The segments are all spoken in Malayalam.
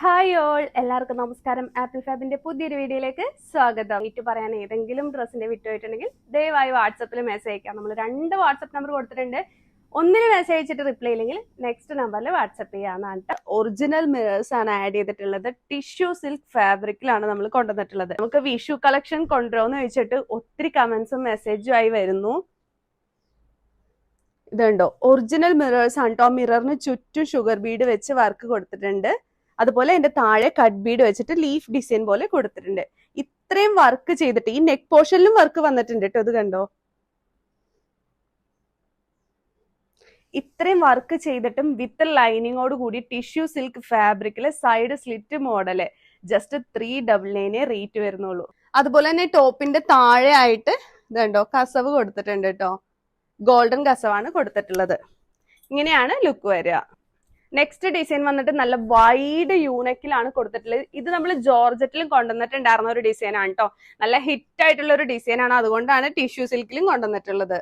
ഹായ് ഓൾ, എല്ലാവർക്കും നമസ്കാരം. ആപ്പിൾ ഫാബിന്റെ പുതിയൊരു വീഡിയോയിലേക്ക് സ്വാഗതം. പറയാൻ ഏതെങ്കിലും ഡ്രസ്സിന്റെ വിട്ടുപോയിട്ടുണ്ടെങ്കിൽ ദയവായി വാട്സപ്പിൽ മെസ്സേജ് അയക്കാം. നമ്മൾ 2 വാട്സപ്പ് നമ്പർ കൊടുത്തിട്ടുണ്ട്. ഒന്നിന് മെസ്സേജ് അയച്ചിട്ട് റിപ്ലൈ ഇല്ലെങ്കിൽ നെക്സ്റ്റ് നമ്പറിൽ വാട്സപ്പ് ചെയ്യാനാണ്. ഒറിജിനൽ മിറേഴ്സ് ആണ് ആഡ് ചെയ്തിട്ടുള്ളത്. ടിഷ്യൂ സിൽക്ക് ഫാബ്രിക്കിലാണ് നമ്മൾ കൊണ്ടുവന്നിട്ടുള്ളത്. നമുക്ക് വിഷു കളക്ഷൻ കൊണ്ടുവരുമെന്ന് ചോദിച്ചിട്ട് ഒത്തിരി കമന്റ്സും മെസ്സേജും ആയി വരുന്നു. ഇതുണ്ടോ, ഒറിജിനൽ മിറേഴ്സ് ആണ് കേട്ടോ. മിററിന് ചുറ്റും ഷുഗർ ബീഡ് വെച്ച് വർക്ക് കൊടുത്തിട്ടുണ്ട്. അതുപോലെ അതിന്റെ താഴെ കട്ട് ബീഡ് വെച്ചിട്ട് ലീഫ് ഡിസൈൻ പോലെ കൊടുത്തിട്ടുണ്ട്. ഇത്രയും വർക്ക് ചെയ്തിട്ട് ഈ നെക്ക് പോർഷനിലും വർക്ക് വന്നിട്ടുണ്ട് കേട്ടോ. ഇത് കണ്ടോ, ഇത്രയും വർക്ക് ചെയ്തിട്ടും വിത്ത് ലൈനിങ്ങോട് കൂടി ടിഷ്യൂ സിൽക്ക് ഫാബ്രിക്കില് side slit model just 399 rate വരുന്നുള്ളൂ. അതുപോലെ തന്നെ ടോപ്പിന്റെ താഴെ ആയിട്ട് ഇതുണ്ടോ കസവ് കൊടുത്തിട്ടുണ്ട് കേട്ടോ. ഗോൾഡൻ കസവാണ് കൊടുത്തിട്ടുള്ളത്. ഇങ്ങനെയാണ് ലുക്ക് വരിക. നെക്സ്റ്റ് ഡിസൈൻ വന്നിട്ട് നല്ല വൈഡ് യൂണക്കിലാണ് കൊടുത്തിട്ടുള്ളത്. ഇത് നമ്മൾ ജോർജറ്റിലും കൊണ്ടുവന്നിട്ടുണ്ടായിരുന്ന ഒരു ഡിസൈൻ ആണ് കേട്ടോ. നല്ല ഹിറ്റ് ആയിട്ടുള്ള ഒരു ഡിസൈൻ ആണ്, അതുകൊണ്ടാണ് ടിഷ്യൂ സിൽക്കിലും കൊണ്ടുവന്നിട്ടുള്ളത്.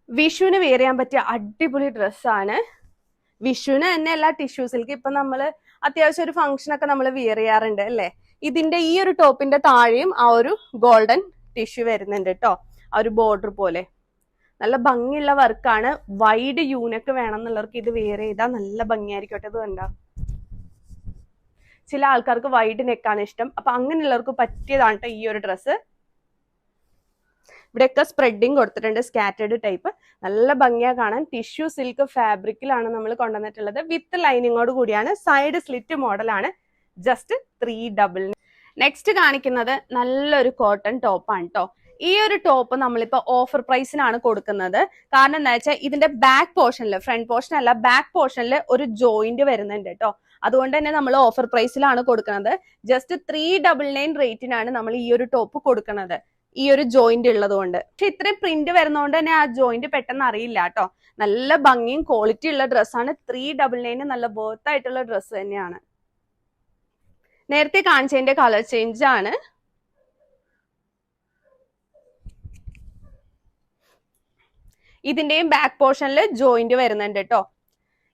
വിഷുവിന് വെയർ ചെയ്യാൻ പറ്റിയ അടിപൊളി ഡ്രസ്സാണ്. വിഷുവിന് തന്നെ അല്ല, ടിഷ്യൂ സിൽക്ക് ഇപ്പൊ നമ്മള് അത്യാവശ്യം ഒരു ഫംഗ്ഷൻ ഒക്കെ നമ്മൾ വെയർ ചെയ്യാറുണ്ട് അല്ലേ. ഇതിന്റെ ഈ ഒരു ടോപ്പിന്റെ താഴെയും ആ ഒരു ഗോൾഡൻ ടിഷ്യൂ വരുന്നുണ്ട് കേട്ടോ. ആ ഒരു ബോർഡർ പോലെ നല്ല ഭംഗിയുള്ള വർക്കാണ്. വൈഡ് യൂണക്ക് വേണം എന്നുള്ളവർക്ക് ഇത് വെയർ ചെയ്താൽ നല്ല ഭംഗിയായിരിക്കട്ടെ. ഇത് കണ്ട, ചില ആൾക്കാർക്ക് വൈഡ് നെക്കാണ് ഇഷ്ടം. അപ്പൊ അങ്ങനെയുള്ളവർക്ക് പറ്റിയതാണ് കേട്ടോ ഈ ഒരു ഡ്രസ്സ്. ഇവിടെയൊക്കെ സ്പ്രെഡിങ് കൊടുത്തിട്ടുണ്ട്, സ്കാറ്റേർഡ് ടൈപ്പ്. നല്ല ഭംഗിയാ കാണാൻ. ടിഷ്യൂ സിൽക്ക് ഫാബ്രിക്കിലാണ് നമ്മൾ കൊണ്ടുവന്നിട്ടുള്ളത്. വിത്ത് ലൈനിങ്ങോട് കൂടിയാണ്. സൈഡ് സ്ലിറ്റ് മോഡലാണ്. ജസ്റ്റ് 399. നെക്സ്റ്റ് കാണിക്കുന്നത് നല്ലൊരു കോട്ടൺ ടോപ്പാണ് കേട്ടോ. ഈ ഒരു ടോപ്പ് നമ്മളിപ്പോ ഓഫർ പ്രൈസിനാണ് കൊടുക്കുന്നത്. കാരണം എന്താ വെച്ചാൽ ഇതിന്റെ ബാക്ക് പോർഷനിൽ, ഫ്രണ്ട് പോർഷൻ അല്ല, ബാക്ക് പോർഷനിൽ ഒരു ജോയിന്റ് വരുന്നുണ്ട് കേട്ടോ. അതുകൊണ്ട് തന്നെ നമ്മൾ ഓഫർ പ്രൈസിലാണ് കൊടുക്കുന്നത്. ജസ്റ്റ് 399 റേറ്റിനാണ് നമ്മൾ ഈ ഒരു ടോപ്പ് കൊടുക്കുന്നത്, ഈ ഒരു ജോയിന്റ് ഉള്ളത് കൊണ്ട്. പക്ഷെ ഇത്രയും പ്രിന്റ് വരുന്നതുകൊണ്ട് തന്നെ ആ ജോയിന്റ് പെട്ടെന്ന് അറിയില്ല കേട്ടോ. നല്ല ഭംഗിയും ക്വാളിറ്റി ഉള്ള ഡ്രസ്സാണ്. 399 നല്ല വർത്ത് ആയിട്ടുള്ള ഡ്രസ്സ് തന്നെയാണ്. നേരത്തെ കാണിച്ചതിന്റെ കളർ ചേഞ്ച് ആണ്. ഇതിന്റെയും ബാക്ക് പോർഷനിൽ ജോയിന്റ് വരുന്നുണ്ട് കേട്ടോ.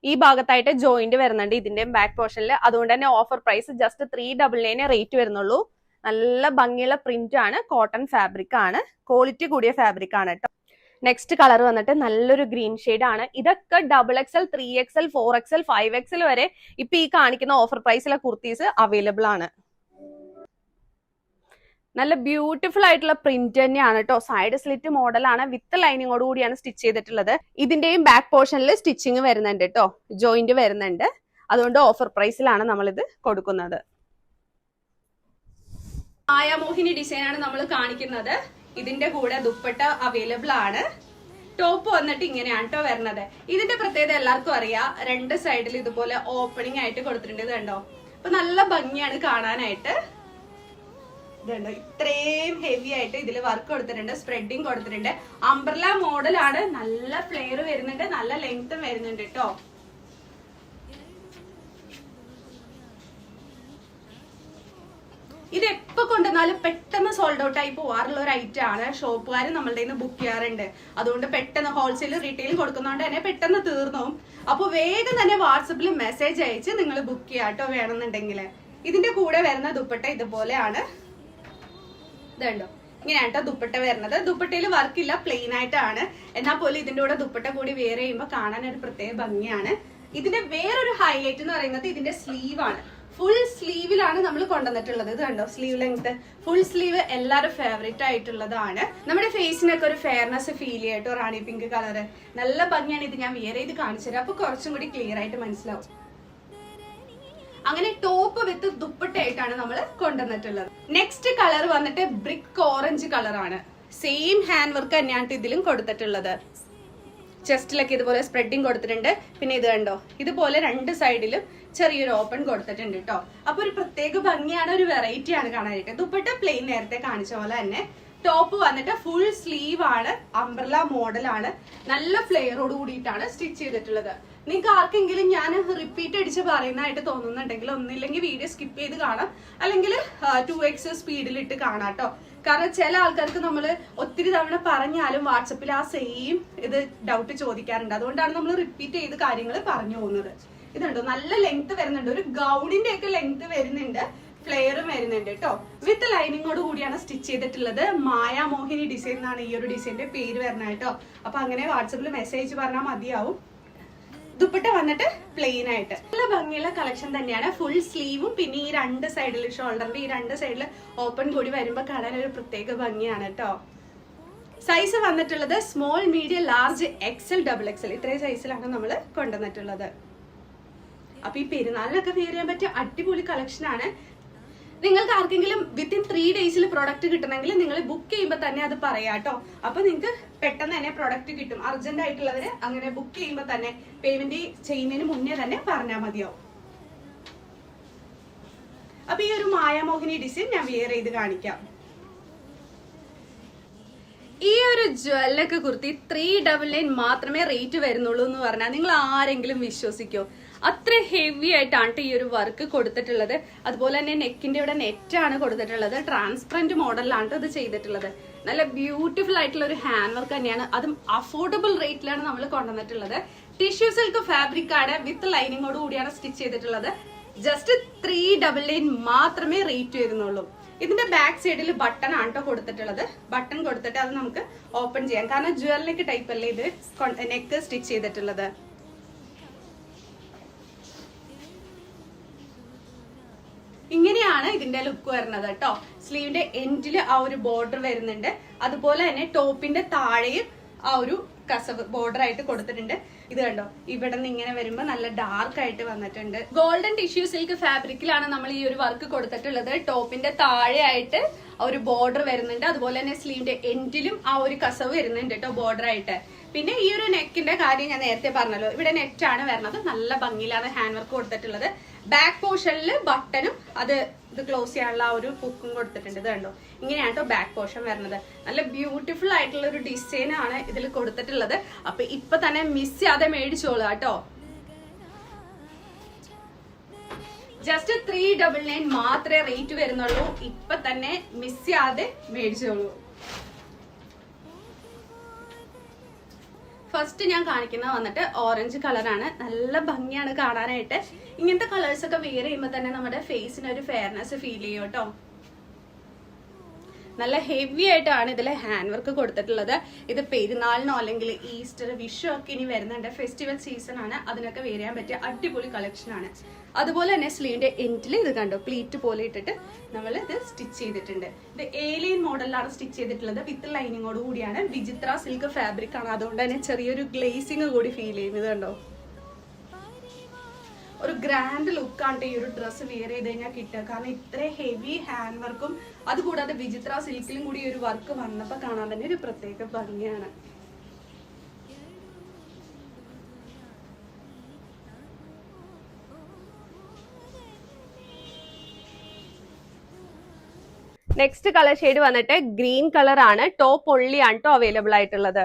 ഈ ഭാഗത്തായിട്ട് ജോയിന്റ് വരുന്നുണ്ട് ഇതിന്റെയും ബാക്ക് പോർഷനിൽ. അതുകൊണ്ട് തന്നെ ഓഫർ പ്രൈസ് ജസ്റ്റ് 399 റേറ്റ് വരുന്നുള്ളൂ. നല്ല ഭംഗിയുള്ള പ്രിന്റ് ആണ്. കോട്ടൺ ഫാബ്രിക് ആണ്. ക്വാളിറ്റി കൂടിയ ഫാബ്രിക് ആണ് കേട്ടോ. നെക്സ്റ്റ് കളർ വന്നിട്ട് നല്ലൊരു ഗ്രീൻ ഷെയ്ഡ് ആണ്. ഇതൊക്കെ XXL, 3XL, 4XL, 5XL വരെ ഇപ്പൊ ഈ കാണിക്കുന്ന ഓഫർ പ്രൈസിലെ കുർത്തീസ് അവൈലബിൾ ആണ്. നല്ല ബ്യൂട്ടിഫുൾ ആയിട്ടുള്ള പ്രിന്റ് തന്നെയാണ് കേട്ടോ. സൈഡ് സ്ലിറ്റ് മോഡലാണ്. വിത്ത് ലൈനിങ്ങോട് കൂടിയാണ് സ്റ്റിച്ച് ചെയ്തിട്ടുള്ളത്. ഇതിന്റെയും ബാക്ക് പോർഷനിൽ സ്റ്റിച്ചിങ് വരുന്നുണ്ട് കേട്ടോ. ജോയിന്റ് വരുന്നുണ്ട്. അതുകൊണ്ട് ഓഫർ പ്രൈസിലാണ് നമ്മൾ ഇത് കൊടുക്കുന്നത്. ആയമോഹിനി ഡിസൈൻ ആണ് നമ്മൾ കാണിക്കുന്നത്. ഇതിന്റെ കൂടെ ദുപ്പട്ട അവൈലബിൾ ആണ്. ടോപ്പ് വന്നിട്ട് ഇങ്ങനെയാണ് കേട്ടോ വരുന്നത്. ഇതിന്റെ പ്രത്യേകത എല്ലാവർക്കും അറിയാം. 2 സൈഡിൽ ഇതുപോലെ ഓപ്പണിംഗ് ആയിട്ട് കൊടുത്തിട്ടുണ്ട്. ഇത് കണ്ടോ, അപ്പൊ നല്ല ഭംഗിയാണ് കാണാനായിട്ട്. ഇതുണ്ടോ, ഇത്രയും ഹെവി ആയിട്ട് ഇതിൽ വർക്ക് കൊടുത്തിട്ടുണ്ട്, സ്പ്രെഡിങ് കൊടുത്തിട്ടുണ്ട്. അംബ്രല മോഡലാണ്. നല്ല ഫ്ലെയർ വരുന്നുണ്ട്, നല്ല ലെങ്ത്തും വരുന്നുണ്ട് കേട്ടോ. ഇത് എപ്പോ കൊണ്ടുവന്നാലും പെട്ടെന്ന് സോൾഡ് ഔട്ട് ആയി പോവാറുള്ള ഒരു ഐറ്റം ആണ്. ഷോപ്പുകാർ നമ്മളുടെ നിന്ന് ബുക്ക് ചെയ്യാറുണ്ട്. അതുകൊണ്ട് പെട്ടെന്ന് ഹോൾസെയിൽ റീറ്റെയിൽ കൊടുക്കുന്നതുകൊണ്ട് തന്നെ പെട്ടെന്ന് തീർന്നു. അപ്പൊ വേഗം തന്നെ വാട്സപ്പിൽ മെസ്സേജ് അയച്ച് നിങ്ങൾ ബുക്ക് ചെയ്യാട്ടോ വേണമെന്നുണ്ടെങ്കിൽ. ഇതിന്റെ കൂടെ വരുന്ന ദുപ്പട്ട ഇതുപോലെയാണ്. ഇതുണ്ടോ, ഇങ്ങനെയാണ് കേട്ടോ ദുപ്പട്ട വരുന്നത്. ദുപ്പട്ടയിൽ വർക്കില്ല, പ്ലെയിൻ ആയിട്ടാണ്. എന്നാൽ പോലും ഇതിന്റെ കൂടെ ദുപ്പട്ട കൂടി വെയർ ചെയ്യുമ്പോൾ കാണാൻ ഒരു പ്രത്യേക ഭംഗിയാണ്. ഇതിന്റെ വേറൊരു ഹൈലൈറ്റ് എന്ന് പറയുന്നത് ഇതിന്റെ സ്ലീവ് ആണ്. ഫുൾ സ്ലീവിലാണ് നമ്മൾ കൊണ്ടുവന്നിട്ടുള്ളത്. ഇത് കണ്ടോ, സ്ലീവ് ലെങ്ത്. ഫുൾ സ്ലീവ് എല്ലാവരും ഫേവറേറ്റ് ആയിട്ടുള്ളതാണ്. നമ്മുടെ ഫേസിനൊക്കെ ഒരു ഫെയർനെസ് ഫീൽ ചെയ്യട്ടോ. റാണി പിങ്ക് കളറ് നല്ല ഭംഗിയാണ്. ഇത് ഞാൻ വെയർ ചെയ്ത് കാണിച്ചു തരാം, അപ്പൊ കുറച്ചും കൂടി ക്ലിയർ ആയിട്ട് മനസ്സിലാവും. അങ്ങനെ ടോപ്പ് വിത്ത് ദുപ്പട്ടയായിട്ടാണ് നമ്മൾ കൊണ്ടുവന്നിട്ടുള്ളത്. നെക്സ്റ്റ് കളർ വന്നിട്ട് ബ്രിക്ക് ഓറഞ്ച് കളറാണ്. സെയിം ഹാൻഡ് വർക്ക് തന്നെയാണ് ഇതിലും കൊടുത്തിട്ടുള്ളത്. ചെസ്റ്റിലൊക്കെ ഇതുപോലെ സ്പ്രെഡിങ് കൊടുത്തിട്ടുണ്ട്. പിന്നെ ഇത് കണ്ടോ, ഇതുപോലെ 2 സൈഡിലും ചെറിയൊരു ഓപ്പൺ കൊടുത്തിട്ടുണ്ട് കേട്ടോ. അപ്പൊ ഒരു പ്രത്യേക ഭംഗിയാണ്, ഒരു വെറൈറ്റി ആണ് കാണാനായിട്ട്. ദുപ്പട്ട പ്ലെയിൻ നേരത്തെ കാണിച്ച പോലെ തന്നെ. ടോപ്പ് വന്നിട്ട് ഫുൾ സ്ലീവ് ആണ്. അംബ്രല മോഡലാണ്. നല്ല ഫ്ലെയറോട് കൂടിയിട്ടാണ് സ്റ്റിച്ച് ചെയ്തിട്ടുള്ളത്. നിങ്ങൾക്ക് ആർക്കെങ്കിലും ഞാൻ റിപ്പീറ്റ് അടിച്ച് പറയുന്നതായിട്ട് തോന്നുന്നുണ്ടെങ്കിൽ ഒന്നില്ലെങ്കിൽ വീഡിയോ സ്കിപ്പ് ചെയ്ത് കാണാം, അല്ലെങ്കിൽ 2x സ്പീഡിലിട്ട് കാണാം കേട്ടോ. കാരണം ചില ആൾക്കാർക്ക് നമ്മൾ ഒത്തിരി തവണ പറഞ്ഞാലും വാട്സപ്പിൽ ആ സെയിം ഇത് ഡൗട്ട് ചോദിക്കാറുണ്ട്. അതുകൊണ്ടാണ് നമ്മൾ റിപ്പീറ്റ് ചെയ്ത് കാര്യങ്ങൾ പറഞ്ഞു പോകുന്നത്. ഇതുണ്ടോ, നല്ല ലെങ്ത് വരുന്നുണ്ട്, ഒരു ഗൗണിന്റെ ഒക്കെ ലെങ്ത് വരുന്നുണ്ട്, ഫ്ലെയറും വരുന്നുണ്ട് കേട്ടോ. വിത്ത് ലൈനിങ്ങോട് കൂടിയാണ് സ്റ്റിച്ച് ചെയ്തിട്ടുള്ളത്. മായാമോഹിനി ഡിസൈൻ എന്നാണ് ഈ ഒരു ഡിസൈന്റെ പേര് വരുന്നത് കേട്ടോ. അപ്പൊ അങ്ങനെ വാട്സപ്പിൽ മെസ്സേജ് പറഞ്ഞാൽ മതിയാവും. ദുപ്പട്ട വന്നിട്ട് പ്ലെയിൻ ആയിട്ട് നല്ല ഭംഗിയുള്ള കളക്ഷൻ തന്നെയാണ്. ഫുൾ സ്ലീവും പിന്നെ ഈ രണ്ട് സൈഡിൽ ഷോൾഡറിന്റെ ഈ രണ്ട് സൈഡിൽ ഓപ്പൺ കൂടി വരുമ്പോൾ കാണാൻ ഒരു പ്രത്യേക ഭംഗിയാണ് കേട്ടോ. സൈസ് വന്നിട്ടുള്ളത് small, medium, large, XL, double XL ഇത്രയും സൈസിലാണ് നമ്മൾ കൊണ്ടുവന്നിട്ടുള്ളത്. അപ്പൊ ഈ പെരുന്നാളിനൊക്കെ വെയർ ചെയ്യാൻ പറ്റിയ അടിപൊളി കളക്ഷൻ ആണ്. നിങ്ങൾക്ക് ആർക്കെങ്കിലും വിത്തിൻ 3 days പ്രോഡക്റ്റ് കിട്ടണമെങ്കിൽ നിങ്ങൾ ബുക്ക് ചെയ്യുമ്പോൾ തന്നെ അത് പറയാം കേട്ടോ. അപ്പൊ നിങ്ങൾക്ക് പെട്ടെന്ന് തന്നെ പ്രോഡക്റ്റ് കിട്ടും. അർജന്റ് ആയിട്ടുള്ളവര് അങ്ങനെ ബുക്ക് ചെയ്യുമ്പോൾ തന്നെ പേയ്മെന്റ് ചെയ്യുന്നതിന് മുന്നേ തന്നെ പറഞ്ഞാൽ മതിയാവും. അപ്പൊ ഈ ഒരു മായാമോഹിനി ഡിസൈൻ ഞാൻ വെയർ ചെയ്ത് കാണിക്കാം. ഈ ഒരു ജ്വല്ലൊക്കെ കുർത്തി 399 മാത്രമേ റേറ്റ് വരുന്നുള്ളൂ എന്ന് പറഞ്ഞാൽ നിങ്ങൾ ആരെങ്കിലും വിശ്വസിക്കോ? അത്ര ഹെവി ആയിട്ടാണ് ഈ ഒരു വർക്ക് കൊടുത്തിട്ടുള്ളത്. അതുപോലെ തന്നെ നെക്കിന്റെ ഇവിടെ നെറ്റാണ് കൊടുത്തിട്ടുള്ളത്. ട്രാൻസ്പെറന്റ് മോഡലിലാണ് ഇത് ചെയ്തിട്ടുള്ളത്. നല്ല ബ്യൂട്ടിഫുൾ ആയിട്ടുള്ള ഒരു ഹാൻഡ് വർക്ക് തന്നെയാണ്. അതും അഫോർഡബിൾ റേറ്റിലാണ് നമ്മൾ കൊണ്ടുവന്നിട്ടുള്ളത്. ടിഷ്യൂ സിൽക്ക് ഫാബ്രിക് ആണ്, വിത്ത് ലൈനിങ്ങോട് കൂടിയാണ് സ്റ്റിച്ച് ചെയ്തിട്ടുള്ളത്. ജസ്റ്റ് 399 മാത്രമേ റേറ്റ് വരുന്നുള്ളൂ. ഇതിന്റെ ബാക്ക് സൈഡിൽ ബട്ടൺ ആണ് കേട്ടോ കൊടുത്തിട്ടുള്ളത്. ബട്ടൺ കൊടുത്തിട്ട് അത് നമുക്ക് ഓപ്പൺ ചെയ്യാം. കാരണം ജ്വല്ലറിക്ക് ടൈപ്പ് അല്ലേ ഇത് നെക്ക് സ്റ്റിച്ച് ചെയ്തിട്ടുള്ളത്. ഇങ്ങനെയാണ് ഇതിന്റെ ലുക്ക് വരുന്നത് കേട്ടോ. സ്ലീവിന്റെ എൻഡിൽ ആ ഒരു ബോർഡർ വരുന്നുണ്ട്. അതുപോലെ തന്നെ ടോപ്പിന്റെ താഴെയും ആ ഒരു കസവ് ബോർഡർ ആയിട്ട് കൊടുത്തിട്ടുണ്ട്. ഇത് കണ്ടോ, ഇവിടെ നിന്ന് ഇങ്ങനെ വരുമ്പോ നല്ല ഡാർക്ക് ആയിട്ട് വന്നിട്ടുണ്ട്. ഗോൾഡൻ ടിഷ്യൂ സിൽക്ക് ഫാബ്രിക്കിലാണ് നമ്മൾ ഈ ഒരു വർക്ക് കൊടുത്തിട്ടുള്ളത്. ടോപ്പിന്റെ താഴെ ആയിട്ട് ഒരു ബോർഡർ വരുന്നുണ്ട്. അതുപോലെ തന്നെ സ്ലീവിന്റെ എൻഡിലും ആ ഒരു കസവ് വരുന്നുണ്ട് കേട്ടോ ബോർഡർ ആയിട്ട്. പിന്നെ ഈ ഒരു നെക്കിന്റെ കാര്യം ഞാൻ നേരത്തെ പറഞ്ഞല്ലോ, ഇവിടെ നെറ്റാണ് വരുന്നത്. നല്ല ഭംഗിയിലാണ് ഹാൻഡ് വർക്ക് കൊടുത്തിട്ടുള്ളത്. ബാക്ക് പോർഷനിൽ ബട്ടണും ഇത് ക്ലോസ് ചെയ്യാനുള്ള ആ ഒരു ഹുക്കും കൊടുത്തിട്ടുണ്ട്. ഇത് കണ്ടോ, ഇങ്ങനെയാണ് കേട്ടോ ബാക്ക് പോർഷൻ വരുന്നത്. നല്ല ബ്യൂട്ടിഫുൾ ആയിട്ടുള്ള ഒരു ഡിസൈൻ ആണ് ഇതിൽ കൊടുത്തിട്ടുള്ളത്. അപ്പൊ ഇപ്പൊ തന്നെ മിസ് ചെയ്യാതെ മേടിച്ചോളൂ കേട്ടോ. ജസ്റ്റ് 399 മാത്രമേ റേറ്റ് വരുന്നുള്ളൂ. ഇപ്പൊ തന്നെ മിസ് ചെയ്യാതെ മേടിച്ചോളൂ. ഫസ്റ്റ് ഞാൻ കാണിക്കുന്നത് വന്നിട്ട് ഓറഞ്ച് കളറാണ്. നല്ല ഭംഗിയാണ് കാണാനായിട്ട്. ഇങ്ങനത്തെ കളേഴ്സ് ഒക്കെ വെയർ ചെയ്യുമ്പോൾ തന്നെ നമ്മുടെ ഫേസിന് ഒരു ഫെയർനെസ് ഫീൽ ചെയ്യും കേട്ടോ. നല്ല ഹെവി ആയിട്ടാണ് ഇതിൽ ഹാൻഡ് വർക്ക് കൊടുത്തിട്ടുള്ളത്. ഇത് പെരുന്നാളിനോ അല്ലെങ്കിൽ ഈസ്റ്റർ, വിഷു ഒക്കെ ഇനി വരുന്നുണ്ട്. ഫെസ്റ്റിവൽ സീസൺ ആണ്, അതിനൊക്കെ വെയർ ചെയ്യാൻ പറ്റിയ അടിപൊളി കളക്ഷൻ ആണ്. അതുപോലെ തന്നെ സ്ലീവിന്റെ എൻഡിൽ ഇത് കണ്ടോ പ്ലീറ്റ് പോലെ ഇട്ടിട്ട് നമ്മൾ ഇത് സ്റ്റിച്ച് ചെയ്തിട്ടുണ്ട്. ഇത് ഏലിയൻ മോഡലിലാണ് സ്റ്റിച്ച് ചെയ്തിട്ടുള്ളത്. വിത്ത് ലൈനിങ്ങോട് കൂടിയാണ്. വിചിത്ര സിൽക്ക് ഫാബ്രിക് ആണ്, അതുകൊണ്ട് തന്നെ ചെറിയൊരു ഗ്ലേസിങ് കൂടി ഫീൽ ചെയ്യുന്നത് കണ്ടോ. ഒരു ഗ്രാൻഡ് ലുക്കാണ് ഈ ഒരു ഡ്രസ്സ് വെയർ ചെയ്ത് കഴിഞ്ഞാൽ കിട്ടുക. കാരണം ഇത്ര ഹെവി ഹാൻഡ് വർക്കും അതുകൂടാതെ വിചിത്ര സിൽക്കിലും കൂടി ഒരു വർക്ക് വന്നപ്പോൾ കാണാൻ തന്നെ ഒരു പ്രത്യേക ഭംഗിയാണ്. നെക്സ്റ്റ് കളർ ഷെയ്ഡ് വന്നിട്ട് ഗ്രീൻ കളർ ആണ്. ടോപ്പ് ഒള്ളി ആണ് കേട്ടോ അവൈലബിൾ ആയിട്ടുള്ളത്.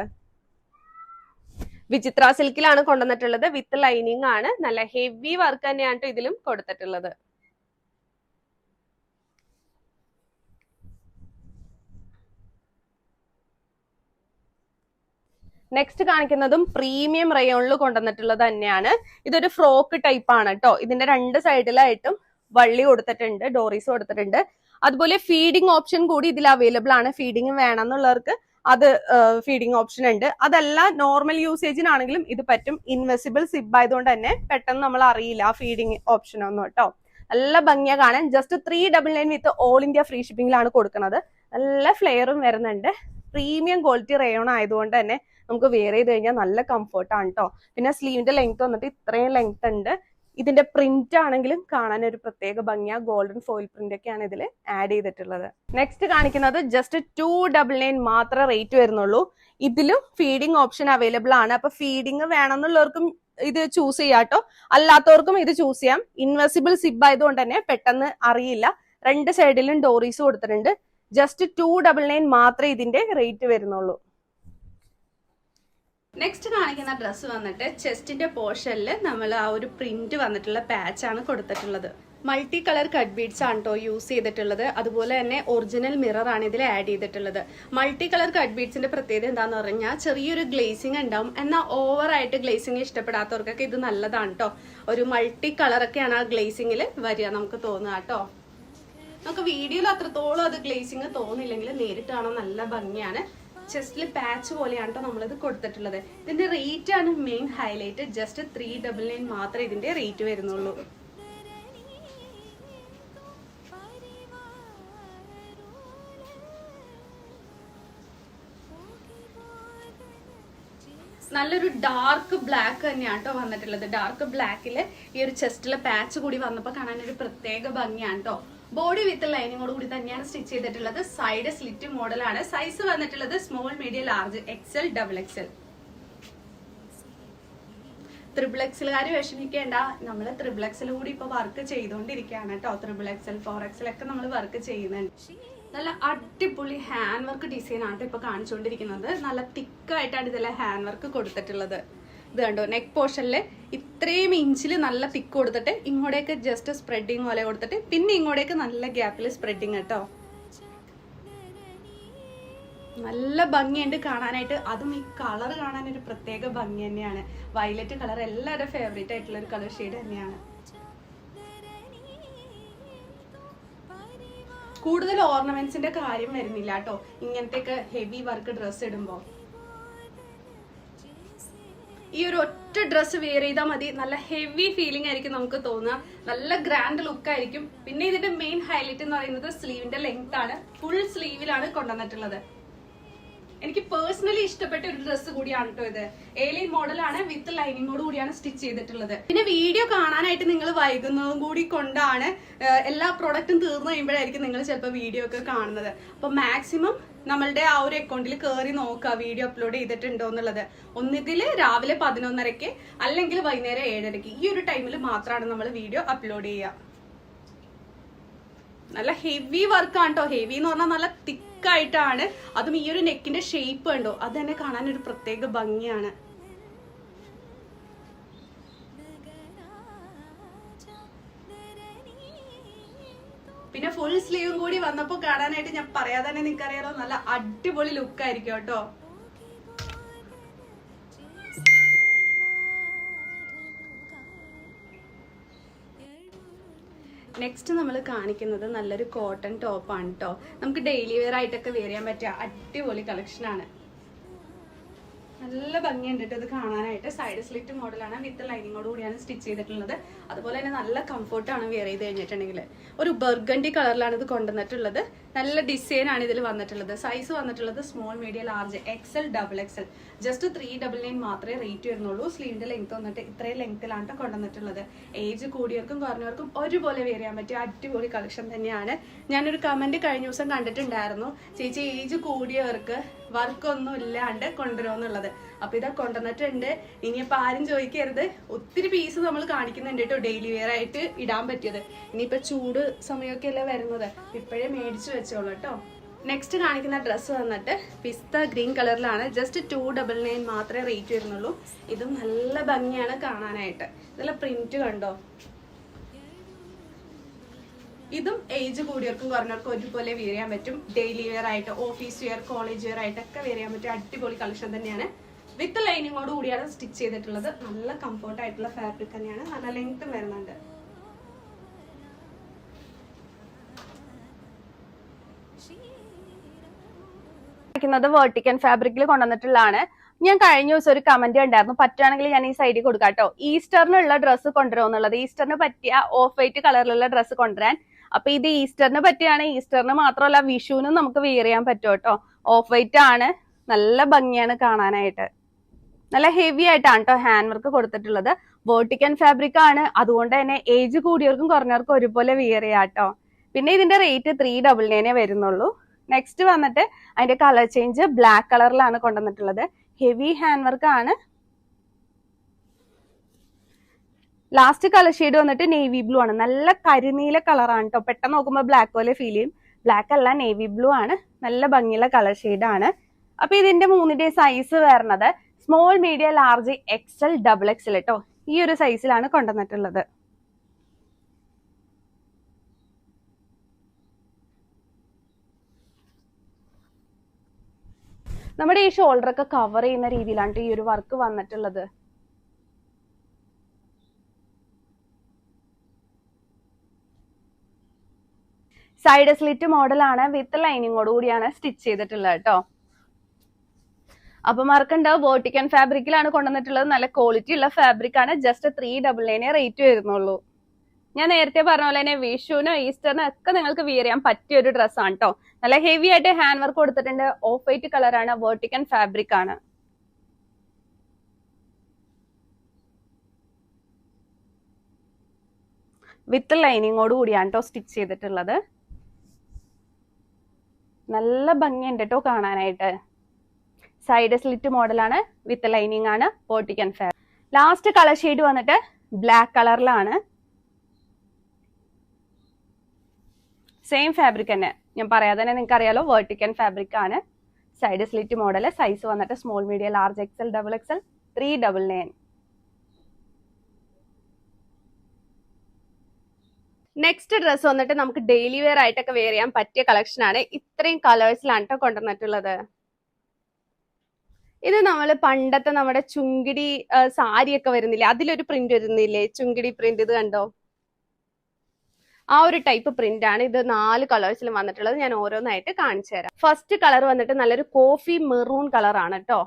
വിചിത്ര സിൽക്കിലാണ് കൊണ്ടുവന്നിട്ടുള്ളത്. വിത്ത് ലൈനിങ് ആണ്. നല്ല ഹെവി വർക്ക് തന്നെയാണ് ഇതിലും കൊടുത്തിട്ടുള്ളത്. നെക്സ്റ്റ് കാണിക്കുന്നതും പ്രീമിയം റയോണിൽ കൊണ്ടുവന്നിട്ടുള്ളത് തന്നെയാണ്. ഇതൊരു ഫ്രോക്ക് ടൈപ്പ് ആണ് കേട്ടോ. ഇതിന്റെ രണ്ട് സൈഡിലായിട്ടും വള്ളി കൊടുത്തിട്ടുണ്ട്, ഡോറീസ് കൊടുത്തിട്ടുണ്ട്. അതുപോലെ ഫീഡിങ് ഓപ്ഷൻ കൂടി ഇതിൽ അവൈലബിൾ ആണ്. ഫീഡിങ് വേണമെന്നുള്ളവർക്ക് അത് ഫീഡിങ് ഓപ്ഷൻ ഉണ്ട്. അതല്ല നോർമൽ യൂസേജിനാണെങ്കിലും ഇത് പറ്റും. ഇൻവെസിബിൾ സിബ് ആയതുകൊണ്ട് തന്നെ പെട്ടെന്ന് നമ്മൾ അറിയില്ല ആ ഫീഡിങ് ഓപ്ഷൻ ഒന്നും കേട്ടോ. നല്ല ഭംഗിയാ കാണാൻ. Just 399 with all India free ഷിപ്പിംഗിലാണ് കൊടുക്കുന്നത്. നല്ല ഫ്ലെയറും വരുന്നുണ്ട്. പ്രീമിയം ക്വാളിറ്റി റയോൺ ആയതുകൊണ്ട് തന്നെ നമുക്ക് വെയർ ചെയ്ത് കഴിഞ്ഞാൽ നല്ല കംഫർട്ടാണ് കേട്ടോ. പിന്നെ സ്ലീവിന്റെ ലെങ്ത് വന്നിട്ട് ഇത്രയും ലെങ്ത് ഉണ്ട്. ഇതിന്റെ പ്രിന്റ് ആണെങ്കിലും കാണാൻ ഒരു പ്രത്യേക ഭംഗിയാ. ഗോൾഡൻ ഫോയിൽ പ്രിന്റ് ഒക്കെയാണ് ഇതിൽ ആഡ് ചെയ്തിട്ടുള്ളത്. നെക്സ്റ്റ് കാണിക്കുന്നത് ജസ്റ്റ് 299 മാത്രമേ റേറ്റ് വരുന്നുള്ളൂ. ഇതിലും ഫീഡിങ് ഓപ്ഷൻ അവൈലബിൾ ആണ്. അപ്പൊ ഫീഡിങ് വേണമെന്നുള്ളവർക്കും ഇത് ചൂസ് ചെയ്യാട്ടോ, അല്ലാത്തവർക്കും ഇത് ചൂസ് ചെയ്യാം. ഇൻവെസിബിൾ സിബ് ആയതുകൊണ്ട് തന്നെ പെട്ടെന്ന് അറിയില്ല. രണ്ട് സൈഡിലും ഡോറീസ് കൊടുത്തിട്ടുണ്ട്. ജസ്റ്റ് 299 മാത്രമേ ഇതിന്റെ റേറ്റ് വരുന്നുള്ളൂ. നെക്സ്റ്റ് കാണിക്കുന്ന ഡ്രസ്സ് വന്നിട്ട് ചെസ്റ്റിന്റെ പോർഷനിൽ നമ്മൾ ആ ഒരു പ്രിന്റ് വന്നിട്ടുള്ള പാച്ചാണ് കൊടുത്തിട്ടുള്ളത്. മൾട്ടി കളർ കട്ട് ബീഡ്സ് ആണ് കേട്ടോ യൂസ് ചെയ്തിട്ടുള്ളത്. അതുപോലെ തന്നെ ഒറിജിനൽ മിറർ ആണ് ഇതിൽ ആഡ് ചെയ്തിട്ടുള്ളത്. മൾട്ടി കളർ കട്ട് ബീഡ്സിന്റെ പ്രത്യേകത എന്താന്ന് പറഞ്ഞാൽ ചെറിയൊരു ഗ്ലേസിംഗ് ഉണ്ടാവും. എന്നാൽ ഓവറായിട്ട് ഗ്ലേസിംഗ് ഇഷ്ടപ്പെടാത്തവർക്കൊക്കെ ഇത് നല്ലതാണ് കേട്ടോ. ഒരു മൾട്ടി കളറൊക്കെയാണ് ആ ഗ്ലേസിംഗിൽ വരിക നമുക്ക് തോന്നുക കേട്ടോ. നമുക്ക് വീഡിയോയിൽ അത്രത്തോളം അത് ഗ്ലേസിംഗ് തോന്നില്ലെങ്കിൽ നേരിട്ട് കാണാൻ നല്ല ഭംഗിയാണ്. ചെസ്റ്റിൽ പാച്ച് പോലെയാണ് കേട്ടോ നമ്മളിത് കൊടുത്തിട്ടുള്ളത്. ഇതിന്റെ റേറ്റ് ആണ് മെയിൻ ഹൈലൈറ്റ്. ജസ്റ്റ് 399 മാത്രമേ ഇതിന്റെ റേറ്റ് വരുന്നുള്ളൂ. നല്ലൊരു ഡാർക്ക് ബ്ലാക്ക് തന്നെയാണ് കേട്ടോ വന്നിട്ടുള്ളത്. ഡാർക്ക് ബ്ലാക്കിൽ ഈ ഒരു ചെസ്റ്റിലെ പാച്ച് കൂടി വന്നപ്പോൾ കാണാൻ ഒരു പ്രത്യേക ഭംഗിയാണ് കേട്ടോ. ബോഡി വിത്ത് ലൈനിങ്ങോട് കൂടി തന്നെയാണ് സ്റ്റിച്ച് ചെയ്തിട്ടുള്ളത്. സൈഡ് സ്ലിറ്റ് മോഡലാണ്. സൈസ് വന്നിട്ടുള്ളത് small, medium, large, XL, XXL. XXL വിഷമിക്കേണ്ട, നമ്മൾ XXL കൂടി ഇപ്പൊ വർക്ക് ചെയ്തുകൊണ്ടിരിക്കുകയാണ് കേട്ടോ. XXL, 4XL ഒക്കെ നമ്മൾ വർക്ക് ചെയ്യുന്നുണ്ട്. നല്ല അടിപൊളി ഹാൻഡ് വർക്ക് ഡിസൈൻ ആണ് ഇപ്പൊ കാണിച്ചുകൊണ്ടിരിക്കുന്നത്. നല്ല തിക്കായിട്ടാണ് ഇതിലെ ഹാൻഡ് വർക്ക് കൊടുത്തിട്ടുള്ളത്. ഇത് കണ്ടോ, നെക്ക് പോർഷനിൽ ഇത്രയും ഇഞ്ചിൽ നല്ല തിക്ക് കൊടുത്തിട്ട് ഇങ്ങോട്ടേക്ക് ജസ്റ്റ് സ്പ്രെഡിങ് പോലെ കൊടുത്തിട്ട് പിന്നെ ഇങ്ങോട്ടേക്ക് നല്ല ഗ്യാപ്പിൽ സ്പ്രെഡിങ് കേട്ടോ. നല്ല ഭംഗിയുണ്ട് കാണാനായിട്ട്. അതും ഈ കളർ കാണാൻ ഒരു പ്രത്യേക ഭംഗി തന്നെയാണ്. വയലറ്റ് കളർ എല്ലാവരുടെ ഫേവറേറ്റ് ആയിട്ടുള്ള ഒരു കളർ ഷെയ്ഡ് തന്നെയാണ്. കൂടുതൽ ഓർണമെന്റ്സിന്റെ കാര്യം വരുന്നില്ല കേട്ടോ ഇങ്ങനത്തെ ഹെവി വർക്ക് ഡ്രസ് ഇടുമ്പോൾ. ഈ ഒരു ഒറ്റ ഡ്രസ്സ് വെയർ ചെയ്താൽ മതി, നല്ല ഹെവി ഫീലിംഗ് ആയിരിക്കും നമുക്ക് തോന്നുക. നല്ല ഗ്രാൻഡ് ലുക്ക് ആയിരിക്കും. പിന്നെ ഇതിന്റെ മെയിൻ ഹൈലൈറ്റ് എന്ന് പറയുന്നത് സ്ലീവിന്റെ ലെങ്ത് ആണ്. ഫുൾ സ്ലീവിലാണ് കൊണ്ടുവന്നിട്ടുള്ളത്. എനിക്ക് പേഴ്സണലി ഇഷ്ടപ്പെട്ട ഒരു ഡ്രസ്സ് കൂടിയാണ് കേട്ടോ ഇത്. ഏലിയൻ മോഡലാണ്, വിത്ത് ലൈനിങ്ങോട് കൂടിയാണ് സ്റ്റിച്ച് ചെയ്തിട്ടുള്ളത്. പിന്നെ വീഡിയോ കാണാനായിട്ട് നിങ്ങൾ വൈകുന്നതും കൂടി കൊണ്ടാണ് എല്ലാ പ്രോഡക്റ്റും തീർന്നു കഴിയുമ്പോഴായിരിക്കും നിങ്ങൾ ചിലപ്പോൾ വീഡിയോ ഒക്കെ കാണുന്നത്. അപ്പൊ മാക്സിമം നമ്മളുടെ ആ ഒരു അക്കൗണ്ടിൽ കയറി നോക്കുക വീഡിയോ അപ്ലോഡ് ചെയ്തിട്ടുണ്ടോ എന്നുള്ളത്. ഒന്നുകിൽ രാവിലെ 11:30 അല്ലെങ്കിൽ വൈകുന്നേരം 7:30. ഈ ഒരു ടൈമിൽ മാത്രമാണ് നമ്മൾ വീഡിയോ അപ്ലോഡ് ചെയ്യുക. നല്ല ഹെവി വർക്കാണ് കേട്ടോ. ഹെവി എന്ന് പറഞ്ഞാൽ നല്ല തിക്കായിട്ടാണ്. അതും ഈ ഒരു നെക്കിന്റെ ഷേപ്പ് ഉണ്ടോ അത് തന്നെ കാണാൻ ഒരു പ്രത്യേക ഭംഗിയാണ്. പിന്നെ ഫുൾ സ്ലീവും കൂടി വന്നപ്പോ കാണാനായിട്ട് ഞാൻ പറയാതെ തന്നെ നിനക്കറിയാലോ നല്ല അടിപൊളി ലുക്ക് ആയിരിക്കും കേട്ടോ. നെക്സ്റ്റ് നമ്മൾ കാണിക്കുന്നത് നല്ലൊരു കോട്ടൺ ടോപ്പാണ് കേട്ടോ. നമുക്ക് ഡെയിലി വെയർ ആയിട്ടൊക്കെ വെയർ ചെയ്യാൻ പറ്റിയ അടിപൊളി കളക്ഷനാണ്. നല്ല ഭംഗിയുണ്ട് കേട്ടോ ഇത് കാണാനായിട്ട്. സൈഡ് സ്ലിറ്റ് മോഡലാണ്, വിത്ത് ലൈനിങ്ങോട് കൂടിയാണ് സ്റ്റിച്ച് ചെയ്തിട്ടുള്ളത്. അതുപോലെ തന്നെ നല്ല കംഫർട്ടാണ് വെയർ ചെയ്ത് കഴിഞ്ഞിട്ടുണ്ടെങ്കിൽ. ഒരു ബർഗണ്ടി കളറിലാണ് ഇത് കൊണ്ടുവന്നിട്ടുള്ളത്. നല്ല ഡിസൈൻ ആണ് ഇതിൽ വന്നിട്ടുള്ളത്. സൈസ് വന്നിട്ടുള്ളത് small, medium, large, XL, XXL. Just 399 മാത്രമേ റേറ്റ് വരുന്നുള്ളൂ. സ്ലീവിന്റെ ലെങ്ത് വന്നിട്ട് ഇത്രയും ലെങ്ത്തിലാണ് കൊണ്ടുവന്നിട്ടുള്ളത്. ഏജ് കൂടിയവർക്കും കുറഞ്ഞവർക്കും ഒരുപോലെ വെയർ ചെയ്യാൻ പറ്റിയ അടിപൊളി കളക്ഷൻ തന്നെയാണ്. ഞാനൊരു കമന്റ് കഴിഞ്ഞ ദിവസം കണ്ടിട്ടുണ്ടായിരുന്നു, ചേച്ചി ഏജ് കൂടിയവർക്ക് വർക്കൊന്നും ഇല്ലാണ്ട് കൊണ്ടുവരുമെന്നുള്ളത്. അപ്പൊ ഇതാ കൊണ്ടുവന്നിട്ടുണ്ട്. ഇനിയിപ്പോ ആരും ചോദിക്കരുത്, ഒത്തിരി പീസ് നമ്മൾ കാണിക്കുന്നുണ്ട് കേട്ടോ ഡെയിലി വെയർ ആയിട്ട് ഇടാൻ പറ്റിയത്. ഇനിയിപ്പോ ചൂട് സമയമൊക്കെ അല്ലേ വരുന്നത്, ഇപ്പോഴേ മേടിച്ചു വെച്ചോളൂ കേട്ടോ. നെക്സ്റ്റ് കാണിക്കുന്ന ഡ്രസ്സ് വന്നിട്ട് പിസ്ത ഗ്രീൻ കളറിലാണ്. ജസ്റ്റ് 299 മാത്രമേ റേറ്റ് വരുന്നുള്ളൂ. ഇതും നല്ല ഭംഗിയാണ് കാണാനായിട്ട്. ഇതിലെ പ്രിന്റ് കണ്ടോ. ഇതും ഏജ് കൂടിയവർക്കും കുറഞ്ഞവർക്കും ഒരുപോലെ വെയർ ചെയ്യാൻ പറ്റും. ഡെയിലി വെയർ ആയിട്ട്, ഓഫീസ് വെയർ, കോളേജ് വെയർ ആയിട്ടൊക്കെ വെയർ ചെയ്യാൻ പറ്റും അടിപൊളി കളക്ഷൻ തന്നെയാണ്. വിത്ത് ലൈനിങ്ങോട് കൂടിയാണ് സ്റ്റിച്ച് ചെയ്തിട്ടുള്ളത്. നല്ല കംഫർട്ട് ആയിട്ടുള്ള ഫാബ്രിക് തന്നെയാണ്. നല്ല ലെങ്ത്തും വരുന്നുണ്ട്. വെർട്ടിക്കൻ ഫാബ്രിക്കിൽ കൊണ്ടുവന്നിട്ടുള്ളതാണ്. ഞാൻ കഴിഞ്ഞ ദിവസം ഒരു കമന്റ് ഉണ്ടായിരുന്നു, പറ്റുകയാണെങ്കിൽ ഞാൻ ഈ സൈഡിൽ കൊടുക്കാം കേട്ടോ. ഈസ്റ്ററിനുള്ള ഡ്രസ്സ് കൊണ്ടുവരുമെന്നുള്ളത്. ഈസ്റ്ററിന് പറ്റിയ ഓഫ് വൈറ്റ് കളറിലുള്ള ഡ്രസ്സ് കൊണ്ടുവരാൻ. അപ്പൊ ഇത് ഈസ്റ്ററിന് പറ്റിയാണ്. ഈസ്റ്ററിന് മാത്രമല്ല വിഷുവിനും നമുക്ക് വെയർ ചെയ്യാൻ പറ്റും കേട്ടോ. ഓഫ് വൈറ്റ് ആണ്, നല്ല ഭംഗിയാണ് കാണാനായിട്ട്. നല്ല ഹെവി ആയിട്ടാണ് കേട്ടോ ഹാൻഡ് വർക്ക് കൊടുത്തിട്ടുള്ളത്. വെർട്ടിക്കൻ ഫാബ്രിക് ആണ്, അതുകൊണ്ട് തന്നെ ഏജ് കൂടിയവർക്കും കുറഞ്ഞവർക്കും ഒരുപോലെ വെയർ ചെയ്യാം കേട്ടോ. പിന്നെ ഇതിന്റെ റേറ്റ് 399 വരുന്നുള്ളൂ. നെക്സ്റ്റ് വന്നിട്ട് അതിന്റെ കളർ ചേഞ്ച് ബ്ലാക്ക് കളറിലാണ് കൊണ്ടുവന്നിട്ടുള്ളത്. ഹെവി ഹാൻഡ് വർക്ക് ആണ്. ലാസ്റ്റ് കളർ ഷെയ്ഡ് വന്നിട്ട് നേവി ബ്ലൂ ആണ്. നല്ല കരിനീല കളറാണ് കേട്ടോ. പെട്ടെന്ന് നോക്കുമ്പോൾ ബ്ലാക്ക് പോലെ ഫീൽ ചെയ്യും. ബ്ലാക്ക് അല്ല, നേവി ബ്ലൂ ആണ്. നല്ല ഭംഗിയുള്ള കളർ ഷെയ്ഡ് ആണ്. അപ്പൊ ഇതിന്റെ 3ന്റെ സൈസ് വരുന്നത് small, medium, large, XL, XXL കേട്ടോ. ഈ ഒരു സൈസിലാണ് കൊണ്ടുവന്നിട്ടുള്ളത്. നമ്മുടെ ഈ ഷോൾഡർ ഒക്കെ കവർ ചെയ്യുന്ന രീതിയിലാണ് ഈ ഒരു വർക്ക് വന്നിട്ടുള്ളത്. സൈഡ് സ്ലിറ്റ് മോഡലാണ്, വിത്ത് ലൈനിങ്ങോട് കൂടിയാണ് സ്റ്റിച്ച് ചെയ്തിട്ടുള്ളത് കേട്ടോ. അപ്പൊ മറക്കണ്ട, വേർട്ടിക്കൻ ഫാബ്രിക്കിലാണ് കൊണ്ടുവന്നിട്ടുള്ളത്. നല്ല ക്വാളിറ്റി ഉള്ള ഫാബ്രിക് ആണ്. ജസ്റ്റ് 399 റേറ്റ് വരുന്നുള്ളൂ. ഞാൻ നേരത്തെ പറഞ്ഞ പോലെ തന്നെ വിഷുവിനോ ഈസ്റ്ററിനോ ഒക്കെ നിങ്ങൾക്ക് വിയർ ചെയ്യാൻ പറ്റിയ ഒരു ഡ്രസ്സാണ് കേട്ടോ. നല്ല ഹെവി ആയിട്ട് ഹാൻഡ് വർക്ക് കൊടുത്തിട്ടുണ്ട്. ഓഫ് വൈറ്റ് കളറാണ്, വേർട്ടിക്കൻ ഫാബ്രിക് ആണ്. വിത്ത് ലൈനിങ്ങോട് കൂടിയാണ് കേട്ടോ സ്റ്റിച്ച് ചെയ്തിട്ടുള്ളത്. നല്ല ഭംഗിയുണ്ട് കേട്ടോ കാണാനായിട്ട്. സൈഡ് സ്ലിറ്റ് മോഡലാണ്, വിത്ത് ലൈനിങ് ആണ്, vertical fabric. Last colour shade വന്നിട്ട് ബ്ലാക്ക് കളറിലാണ്. സെയിം ഫാബ്രിക് തന്നെ, ഞാൻ പറയാതെ തന്നെ നിങ്ങൾക്ക് അറിയാലോ, വേർട്ടിക്കൻ ഫാബ്രിക് ആണ്. Side slit model. സൈസ് വന്നിട്ട് small, medium, large, XL, double XL, 399. Next dress വന്നിട്ട് നമുക്ക് ഡെയിലി വെയർ ആയിട്ടൊക്കെ വെയർ ചെയ്യാൻ പറ്റിയ കളക്ഷൻ ആണ്. ഇത്രയും കളേഴ്സിലാണ് കേട്ടോ കൊണ്ടുവന്നിട്ടുള്ളത്. ഇത് നമ്മൾ പണ്ടത്തെ നമ്മുടെ ചുങ്കിടി സാരിയൊക്കെ വരുന്നില്ലേ, അതിലൊരു പ്രിന്റ് വരുന്നില്ലേ, ചുങ്കിടി പ്രിന്റ്. ഇത് കണ്ടോ, ആ ഒരു ടൈപ്പ് പ്രിന്റ് ആണ്. ഇത് 4 കളേഴ്സിലും വന്നിട്ടുള്ളത്. ഞാൻ ഓരോന്നായിട്ട് കാണിച്ചു തരാം. ഫസ്റ്റ് കളർ വന്നിട്ട് നല്ലൊരു കോഫി മെറൂൺ കളർ ആണ് കേട്ടോ.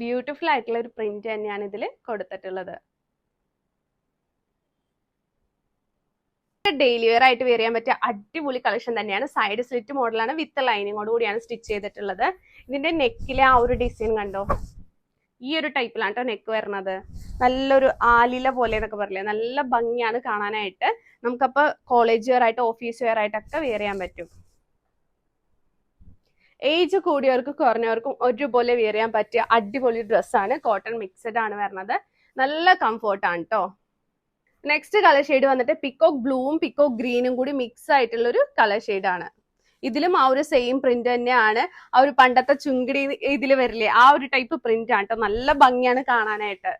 ബ്യൂട്ടിഫുൾ ആയിട്ടുള്ള ഒരു പ്രിന്റ് തന്നെയാണ് ഇതിൽ കൊടുത്തിട്ടുള്ളത്. ഡെയിലി വെയർ ആയിട്ട് വെയർ ചെയ്യാൻ പറ്റിയ അടിപൊളി കളക്ഷൻ തന്നെയാണ്. സൈഡ് സ്ലിറ്റ് മോഡലാണ്, വിത്ത് ലൈനിങ്ങോട് കൂടിയാണ് സ്റ്റിച്ച് ചെയ്തിട്ടുള്ളത്. ഇതിന്റെ നെക്കിലെ ആ ഒരു ഡിസൈൻ കണ്ടോ, ഈ ഒരു ടൈപ്പിലാണ് കേട്ടോ നെക്ക് വരുന്നത്. നല്ലൊരു ആലില പോലെ എന്നൊക്കെ പറയില്ലേ, നല്ല ഭംഗിയാണ് കാണാനായിട്ട്. നമുക്കപ്പോൾ കോളേജ് വെയർ ആയിട്ട്, ഓഫീസ് വെയർ ആയിട്ടൊക്കെ വെയർ ചെയ്യാൻ പറ്റും. ഏജ് കൂടിയവർക്കും കുറഞ്ഞവർക്കും ഒരുപോലെ വെയർ ചെയ്യാൻ പറ്റിയ അടിപൊളി ഡ്രസ്സാണ്. കോട്ടൺ മിക്സഡ് ആണ് വരുന്നത്. നല്ല കംഫോർട്ടാണ് കേട്ടോ. നെക്സ്റ്റ് കളർ ഷെയ്ഡ് വന്നിട്ട് പിക്കോക്ക് ബ്ലൂവും പിക്കോക്ക് ഗ്രീനും കൂടി മിക്സ് ആയിട്ടുള്ള ഒരു കളർ ഷെയ്ഡാണ്. ഇതിലും ആ ഒരു സെയിം പ്രിന്റ് തന്നെയാണ്. ആ ഒരു പണ്ടത്തെ ചുങ്കിടി ഇതിൽ വരില്ലേ, ആ ഒരു ടൈപ്പ് പ്രിന്റ് ആണ് കേട്ടോ. നല്ല ഭംഗിയാണ് കാണാനായിട്ട്.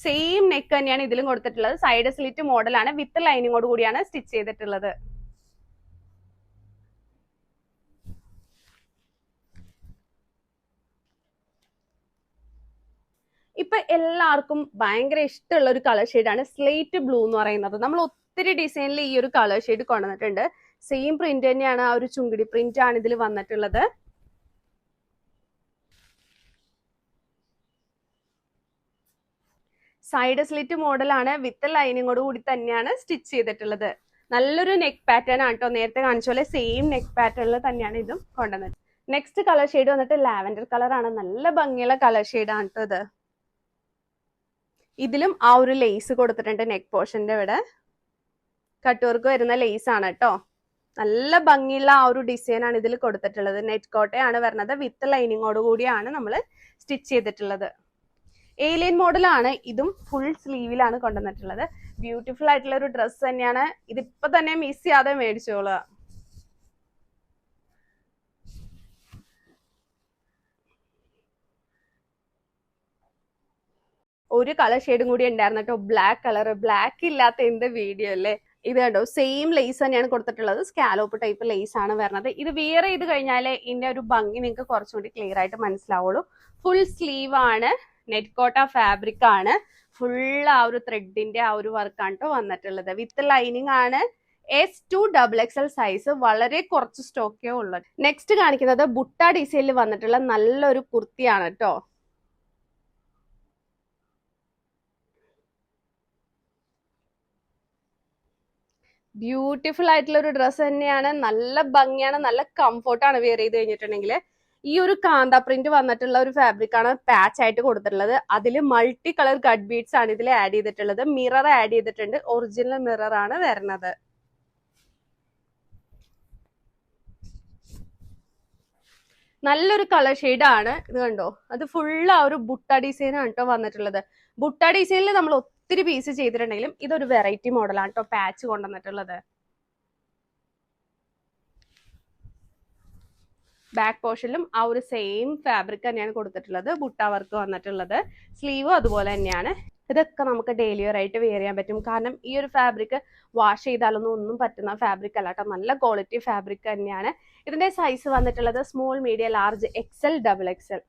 സെയിം നെക്ക് തന്നെയാണ് ഇതിലും കൊടുത്തിട്ടുള്ളത്. സൈഡ് സ്ലിറ്റ് മോഡലാണ്, വിത്ത് ലൈനിങ്ങോട് കൂടിയാണ് സ്റ്റിച്ച് ചെയ്തിട്ടുള്ളത്. ഇപ്പൊ എല്ലാവർക്കും ഭയങ്കര ഇഷ്ടമുള്ള ഒരു കളർ ഷെയ്ഡാണ് സ്ലേറ്റ് ബ്ലൂ എന്ന് പറയുന്നത്. നമ്മൾ ഒത്തിരി ഡിസൈനിൽ ഈ ഒരു കളർ ഷെയ്ഡ് കൊണ്ടുവന്നിട്ടുണ്ട്. സെയിം പ്രിന്റ് തന്നെയാണ്, ആ ഒരു ചുങ്കിടി പ്രിന്റ് ആണ് ഇതിൽ വന്നിട്ടുള്ളത്. സൈഡ് സ്ലിറ്റ് മോഡലാണ്, വിത്ത് ലൈനിങ്ങോട് കൂടി തന്നെയാണ് സ്റ്റിച്ച് ചെയ്തിട്ടുള്ളത്. നല്ലൊരു നെക്ക് പാറ്റേൺ ആണ് കേട്ടോ. നേരത്തെ കാണിച്ച പോലെ സെയിം നെക്ക് പാറ്റേണിൽ തന്നെയാണ് ഇതും കൊണ്ടുവന്നത്. നെക്സ്റ്റ് കളർ ഷെയ്ഡ് വന്നിട്ട് ലാവൻഡർ കളർ ആണ്. നല്ല ഭംഗിയുള്ള കളർ ഷെയ്ഡാണ് കേട്ടോ ഇത്. ഇതിലും ആ ഒരു ലേസ് കൊടുത്തിട്ടുണ്ട്. നെക്ക് പോർഷന്റെ ഇവിടെ കട്ട് വർക്ക് വരുന്ന ലേസ് ആണ് കേട്ടോ. നല്ല ഭംഗിയുള്ള ആ ഒരു ഡിസൈൻ ആണ് ഇതിൽ കൊടുത്തിട്ടുള്ളത്. നെറ്റ് കോട്ടയാണ് വരുന്നത്. വിത്ത് ലൈനിങ്ങോട് കൂടിയാണ് നമ്മൾ സ്റ്റിച്ച് ചെയ്തിട്ടുള്ളത്. ഏലിയൻ മോഡലാണ്. ഇതും ഫുൾ സ്ലീവിലാണ് കൊണ്ടുവന്നിട്ടുള്ളത്. ബ്യൂട്ടിഫുൾ ആയിട്ടുള്ള ഒരു ഡ്രസ്സ് തന്നെയാണ്. ഇതിപ്പോ തന്നെ മിസ് ചെയ്യാതെ മേടിച്ചോളുക. ഒരു കളർ ഷെയ്ഡും കൂടി ഉണ്ടായിരുന്നു കേട്ടോ, ബ്ലാക്ക് കളർ. ബ്ലാക്ക് ഇല്ലാത്ത എന്ത് വീഡിയോ അല്ലേ. ഇത് കണ്ടോ, സെയിം ലേസ് തന്നെയാണ് കൊടുത്തിട്ടുള്ളത്. സ്കാലോപ്പ് ടൈപ്പ് ലേസ് ആണ് വരുന്നത്. ഇത് വിയർ ചെയ്ത് കഴിഞ്ഞാലേ ഇതിന്റെ ഒരു ഭംഗി നിങ്ങൾക്ക് കുറച്ചുകൂടി ക്ലിയർ ആയിട്ട് മനസ്സിലാവുള്ളൂ. ഫുൾ സ്ലീവ് ആണ്, നെറ്റ് കോട്ട ഫാബ്രിക് ആണ്. ഫുൾ ആ ഒരു ത്രെഡിന്റെ ആ ഒരു വർക്കാണ് കേട്ടോ വന്നിട്ടുള്ളത്. വിത്ത് ലൈനിങ് ആണ്. S2XXL size. വളരെ കുറച്ച് സ്റ്റോക്കേ ഉള്ളത്. നെക്സ്റ്റ് കാണിക്കുന്നത് ബുട്ട ഡിസൈനിൽ വന്നിട്ടുള്ള നല്ലൊരു കുർത്തിയാണ് കേട്ടോ. ബ്യൂട്ടിഫുൾ ആയിട്ടുള്ള ഒരു ഡ്രസ്സ് തന്നെയാണ്. നല്ല ഭംഗിയാണ്, നല്ല കംഫോർട്ടാണ് വെയർ ചെയ്ത് കഴിഞ്ഞിട്ടുണ്ടെങ്കിൽ. ഈ ഒരു കാന്ത പ്രിന്റ് വന്നിട്ടുള്ള ഒരു ഫാബ്രിക് ആണ് പാച്ച് ആയിട്ട് കൊടുത്തിട്ടുള്ളത്. അതിൽ മൾട്ടി കളർ കട്ട് ബീഡ്സ് ആണ് ഇതിൽ ആഡ് ചെയ്തിട്ടുള്ളത്. മിറർ ആഡ് ചെയ്തിട്ടുണ്ട്. ഒറിജിനൽ മിറർ ആണ് വരുന്നത്. നല്ലൊരു കളർ ഷെയ്ഡാണ്. ഇത് കണ്ടോ, അത് ഫുള്ള് ആ ഒരു ബുട്ട ഡിസൈൻ ആണ് കേട്ടോ വന്നിട്ടുള്ളത്. ബുട്ട ഡിസൈനിൽ നമ്മൾ ഒത്തിരി പീസ് ചെയ്തിട്ടുണ്ടെങ്കിലും ഇതൊരു വെറൈറ്റി മോഡലാണ് കേട്ടോ പാച്ച് കൊണ്ടുവന്നിട്ടുള്ളത്. ബാക്ക് പോർഷനിലും ആ ഒരു സെയിം ഫാബ്രിക് തന്നെയാണ് കൊടുത്തിട്ടുള്ളത്. ബുട്ട വർക്ക് വന്നിട്ടുള്ളത്. സ്ലീവും അതുപോലെ തന്നെയാണ്. ഇതൊക്കെ നമുക്ക് ഡെയിലി വെയർ ആയിട്ട് വെയർ ചെയ്യാൻ പറ്റും. കാരണം ഈ ഒരു ഫാബ്രിക് വാഷ് ചെയ്താലൊന്നും ഒന്നും പറ്റുന്ന ഫാബ്രിക് അല്ല കേട്ടോ, നല്ല ക്വാളിറ്റി ഫാബ്രിക് തന്നെയാണ്. ഇതിന്റെ സൈസ് വന്നിട്ടുള്ളത് small, medium, large, XL, XXL.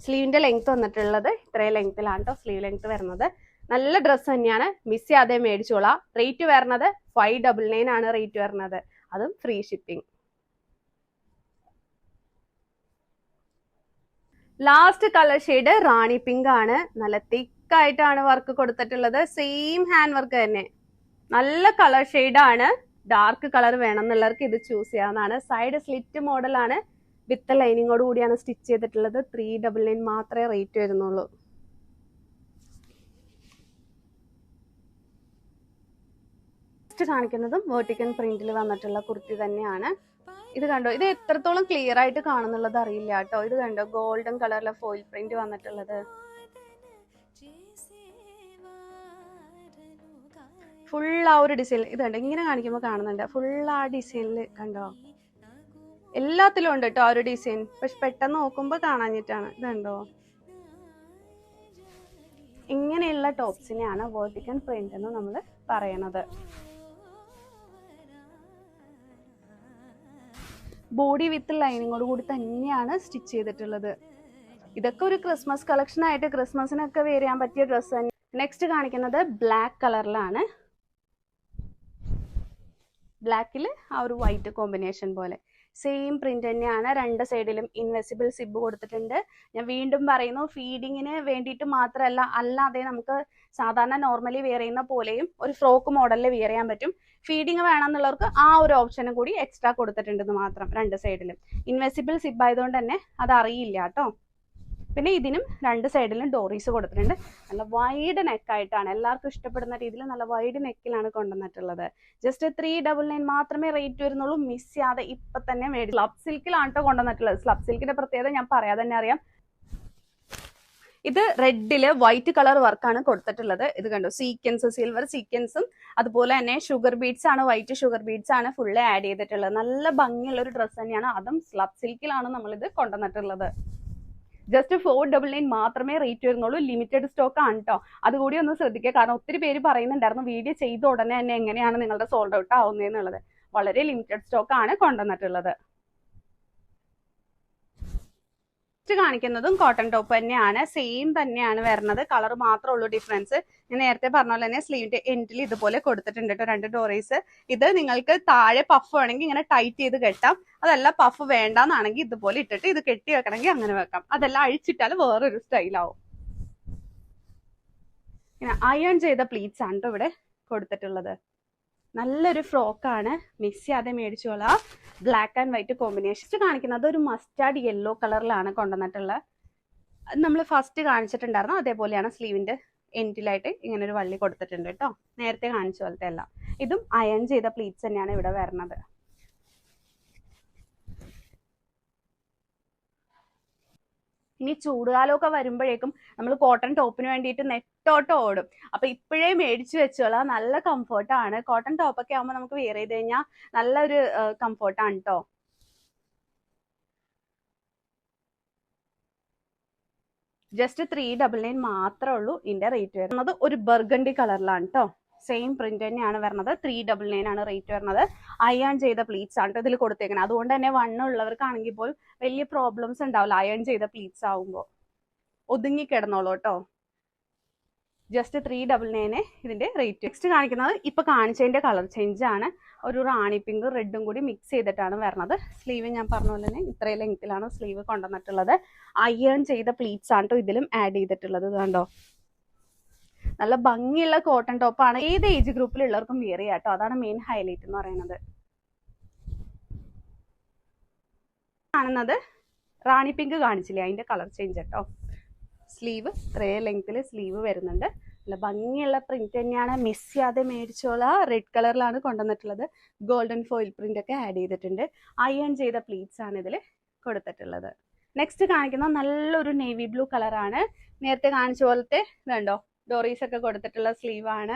സ്ലീവിന്റെ ലെങ്ത് വന്നിട്ടുള്ളത് ഇത്രയും ലെങ്ത്തിലാണ് കേട്ടോ സ്ലീവ് ലെങ്ത് വരുന്നത്. നല്ല ഡ്രസ്സ് തന്നെയാണ്, മിസ് ചെയ്യാതെ മേടിച്ചോളാം. റേറ്റ് വരുന്നത് 599 ആണ് റേറ്റ് വരുന്നത്, അതും free shipping. Last colour shade rani pink ആണ്. നല്ല തിക്കായിട്ടാണ് വർക്ക് കൊടുത്തിട്ടുള്ളത്, സെയിം ഹാൻഡ് വർക്ക് തന്നെ. നല്ല കളർ ഷെയ്ഡ് ആണ്. ഡാർക്ക് കളർ വേണം എന്നുള്ളവർക്ക് ഇത് ചൂസ് ചെയ്യാവുന്നതാണ്. സൈഡ് സ്ലിറ്റ് മോഡലാണ്, വിത്ത് ലൈനിങ്ങോട് കൂടിയാണ് സ്റ്റിച്ച് ചെയ്തിട്ടുള്ളത്. 399 മാത്രമേ റേറ്റ് വരുന്നുള്ളൂ. കാണിക്കുന്നതും വേർട്ടിക്കൽ പ്രിന്റിൽ വന്നിട്ടുള്ള കുർത്തി തന്നെയാണ്. ഇത് കണ്ടോ, ഇത് എത്രത്തോളം ക്ലിയർ ആയിട്ട് കാണുന്നുള്ളത് അറിയില്ല കേട്ടോ. ഇത് കണ്ടോ, ഗോൾഡൻ കളറിലെ ഫോയിൽ പ്രിന്റ് വന്നിട്ടുള്ളത്. ഫുൾ ആ ഒരു ഡിസൈൻ ഇത് കണ്ടോ, ഇങ്ങനെ കാണിക്കുമ്പോൾ കാണുന്നുണ്ട്. ഫുൾ ആ ഡിസൈനിൽ കണ്ടോ, എല്ലാത്തിലും ഉണ്ട് കേട്ടോ ആ ഒരു ഡിസൈൻ. പക്ഷെ പെട്ടെന്ന് നോക്കുമ്പോൾ കാണാഞ്ഞിട്ടാണ്. ഇത് കണ്ടോ, ഇങ്ങനെയുള്ള ടോപ്സിനെയാണ് വേർട്ടിക്കൽ പ്രിന്റ് എന്ന് നമ്മൾ പറയണത്. ബോഡി വിത്ത് ലൈനിങ്ങോട് കൂടി തന്നെയാണ് സ്റ്റിച്ച് ചെയ്തിട്ടുള്ളത്. ഇതൊക്കെ ഒരു ക്രിസ്മസ് കളക്ഷൻ ആയിട്ട് ക്രിസ്മസിനൊക്കെ വെയർ ചെയ്യാൻ പറ്റിയ ഡ്രസ്സ് തന്നെ. നെക്സ്റ്റ് കാണിക്കുന്നത് ബ്ലാക്ക് കളറിലാണ്. ബ്ലാക്കിൽ ആ ഒരു വൈറ്റ് കോമ്പിനേഷൻ പോലെ സെയിം പ്രിന്റ് തന്നെയാണ്. രണ്ട് സൈഡിലും ഇൻവെസിബിൾ സിബ് കൊടുത്തിട്ടുണ്ട്. ഞാൻ വീണ്ടും പറയുന്നു, ഫീഡിങ്ങിന് വേണ്ടിയിട്ട് മാത്രമല്ല, അല്ലാതെ നമുക്ക് സാധാരണ നോർമലി വെയർ ചെയ്യുന്ന പോലെയും ഒരു ഫ്രോക്ക് മോഡലിൽ വെയർ ചെയ്യാൻ പറ്റും. ഫീഡിങ് വേണമെന്നുള്ളവർക്ക് ആ ഒരു ഓപ്ഷനും കൂടി എക്സ്ട്രാ കൊടുത്തിട്ടുണ്ടെന്ന് മാത്രം. രണ്ട് സൈഡിലും ഇൻവെസിബിൾ സിബ് ആയതുകൊണ്ട് തന്നെ അത് അറിയില്ല കേട്ടോ. പിന്നെ ഇതിനും രണ്ട് സൈഡിലും ഡോറീസ് കൊടുത്തിട്ടുണ്ട്. നല്ല വൈഡ് നെക്കായിട്ടാണ്, എല്ലാവർക്കും ഇഷ്ടപ്പെടുന്ന രീതിയിൽ നല്ല വൈഡ് നെക്കിലാണ് കൊണ്ടുവന്നിട്ടുള്ളത്. ജസ്റ്റ് 399 മാത്രമേ റേറ്റ് വരുന്നുള്ളൂ. മിസ് ചെയ്യാതെ ഇപ്പൊ തന്നെ മേടി. സ്ലബ് സിൽക്കിലാണ് കേട്ടോ കൊണ്ടുവന്നിട്ടുള്ളത്. സ്ലബ് സിൽക്കിന്റെ പ്രത്യേകത ഞാൻ പറയാതെ തന്നെ അറിയാം. ഇത് റെഡില് വൈറ്റ് കളർ വർക്കാണ് കൊടുത്തിട്ടുള്ളത്. ഇത് കണ്ടോ, സീക്വൻസ്, സിൽവർ സീക്വൻസും അതുപോലെ തന്നെ ഷുഗർ ബീഡ്സ് ആണ്, വൈറ്റ് ഷുഗർ ബീഡ്സ് ആണ് ഫുള്ള് ആഡ് ചെയ്തിട്ടുള്ളത്. നല്ല ഭംഗിയുള്ള ഒരു ഡ്രസ്സ് തന്നെയാണ്, അതും സ്ലബ് സിൽക്കിലാണ് നമ്മളിത് കൊണ്ടുവന്നിട്ടുള്ളത്. ജസ്റ്റ് 499 മാത്രമേ റേറ്റ് വരുന്നുള്ളൂ. ലിമിറ്റഡ് സ്റ്റോക്ക് ആണ് കേട്ടോ, അതുകൂടി ഒന്ന് ശ്രദ്ധിക്കുക. കാരണം ഒത്തിരി പേര് പറയുന്നുണ്ടായിരുന്നു വീഡിയോ ചെയ്ത ഉടനെ തന്നെ എങ്ങനെയാണ് നിങ്ങളുടെ സോൾഡ് ഔട്ട് ആവുന്നതെന്നുള്ളത്. വളരെ ലിമിറ്റഡ് സ്റ്റോക്ക് ആണ് കൊണ്ടുവന്നിട്ടുള്ളത്. കാണിക്കുന്നതും കോട്ടൺ ടോപ്പ് തന്നെയാണ്, സെയിം തന്നെയാണ് വരുന്നത്. കളർ മാത്രമേ ഉള്ളൂ ഡിഫറൻസ്. ഞാൻ നേരത്തെ പറഞ്ഞ പോലെ തന്നെ സ്ലീവിന്റെ എൻഡിൽ ഇതുപോലെ കൊടുത്തിട്ടുണ്ട് കേട്ടോ, രണ്ട് ഡോറീസ്. ഇത് നിങ്ങൾക്ക് താഴെ പഫ് വേണമെങ്കിൽ ഇങ്ങനെ ടൈറ്റ് ചെയ്ത് കെട്ടാം, അതല്ല പഫ് വേണ്ടാന്നാണെങ്കിൽ ഇതുപോലെ ഇട്ടിട്ട് ഇത് കെട്ടി വെക്കണമെങ്കിൽ അങ്ങനെ വെക്കാം. അതെല്ലാം അഴിച്ചിട്ടാൽ വേറൊരു സ്റ്റൈലാവും. ഇങ്ങനെ അയൺ ചെയ്ത പ്ലീറ്റ്സ് ആണ് കേട്ടോ ഇവിടെ കൊടുത്തിട്ടുള്ളത്. നല്ലൊരു ഫ്രോക്കാണ്, മിസ് ചെയ്യാതെ മേടിച്ചോളാം. Black and white combination. കാണിക്കുന്നത് ഒരു മസ്റ്റാർഡ് യെല്ലോ കളറിലാണ് കൊണ്ടുവന്നിട്ടുള്ളത്. നമ്മൾ ഫസ്റ്റ് കാണിച്ചിട്ടുണ്ടായിരുന്നു അതേപോലെയാണ്. സ്ലീവിന്റെ എൻഡിലായിട്ട് ഇങ്ങനെ ഒരു വള്ളി കൊടുത്തിട്ടുണ്ട് കേട്ടോ, നേരത്തെ കാണിച്ച പോലത്തെ അല്ല. ഇതും അയൺ ചെയ്ത പ്ലീറ്റ്സ് തന്നെയാണ് ഇവിടെ വരുന്നത്. ഇനി ചൂടുകാലമൊക്കെ വരുമ്പോഴേക്കും നമ്മൾ കോട്ടൺ ടോപ്പിന് വേണ്ടിയിട്ട് നെട്ടോട്ട് ഓടും. അപ്പൊ ഇപ്പോഴേ മേടിച്ചു വെച്ചോളാം, നല്ല കംഫർട്ടാണ്. കോട്ടൺ ടോപ്പൊക്കെ ആകുമ്പോൾ നമുക്ക് വെയർ ചെയ്ത് കഴിഞ്ഞാൽ നല്ലൊരു കംഫർട്ടാണ് കേട്ടോ. ജസ്റ്റ് 399 മാത്രമേ ഉള്ളൂ ഇതിന്റെ റേറ്റ് വരുന്നത്. ഒരു ബർഗണ്ടി കളറിലാണ് കേട്ടോ, സെയിം പ്രിന്റ് തന്നെയാണ് വരുന്നത്. 399 ആണ് റേറ്റ് വരുന്നത്. അയൺ ചെയ്ത പ്ലീറ്റ്സ് ആണ് ഇതിൽ കൊടുത്തേക്കുന്നത്. അതുകൊണ്ട് തന്നെ വണ്ണുള്ളവർക്കാണെങ്കിൽ പോലും വലിയ പ്രോബ്ലംസ് ഉണ്ടാവില്ല. അയൺ ചെയ്ത പ്ലീറ്റ്സ് ആവുമ്പോൾ ഒതുങ്ങി കിടന്നോളൂ കേട്ടോ. ജസ്റ്റ് 399 ഇതിന്റെ റേറ്റ്. നെക്സ്റ്റ് കാണിക്കുന്നത് ഇപ്പൊ കാണിച്ചതിന്റെ കളർ ചേഞ്ച് ആണ്. ഒരു റാണി പിങ്ക് റെഡും കൂടി മിക്സ് ചെയ്തിട്ടാണ് വരുന്നത്. സ്ലീവ് ഞാൻ പറഞ്ഞ പോലെ തന്നെ ഇത്രയും ലെങ്ത്തിലാണ് സ്ലീവ് കൊണ്ടുവന്നിട്ടുള്ളത്. അയൺ ചെയ്ത പ്ലീറ്റ്സ് ആണ് കേട്ടോ ഇതിലും ആഡ് ചെയ്തിട്ടുള്ളത്. കണ്ടോ, നല്ല ഭംഗിയുള്ള കോട്ടൺ ടോപ്പാണ്. ഏത് ഏജ് ഗ്രൂപ്പിലുള്ളവർക്കും വെയർ ചെയ്യാം കേട്ടോ, അതാണ് മെയിൻ ഹൈലൈറ്റ് എന്ന് പറയുന്നത്. കാണുന്നത് റാണി പിങ്ക് കാണിച്ചില്ലേ, അതിന്റെ കളർ ചേഞ്ച് കേട്ടോ. സ്ലീവ് ഇത്രയും ലെങ്ത്തിൽ സ്ലീവ് വരുന്നുണ്ട്. നല്ല ഭംഗിയുള്ള പ്രിന്റ് തന്നെയാണ്, മിസ് ചെയ്യാതെ മേടിച്ചോളാം. റെഡ് കളറിലാണ് കൊണ്ടുവന്നിട്ടുള്ളത്. ഗോൾഡൻ ഫോയിൽ പ്രിന്റ് ഒക്കെ ആഡ് ചെയ്തിട്ടുണ്ട്. അയൺ ചെയ്ത പ്ലീറ്റ്സ് ആണ് ഇതിൽ കൊടുത്തിട്ടുള്ളത്. നെക്സ്റ്റ് കാണിക്കുന്നത് നല്ലൊരു നേവി ബ്ലൂ കളറാണ്. നേരത്തെ കാണിച്ച പോലത്തെ ഇതുണ്ടോ, ഡോറീസ് ഒക്കെ കൊടുത്തിട്ടുള്ള സ്ലീവ് ആണ്.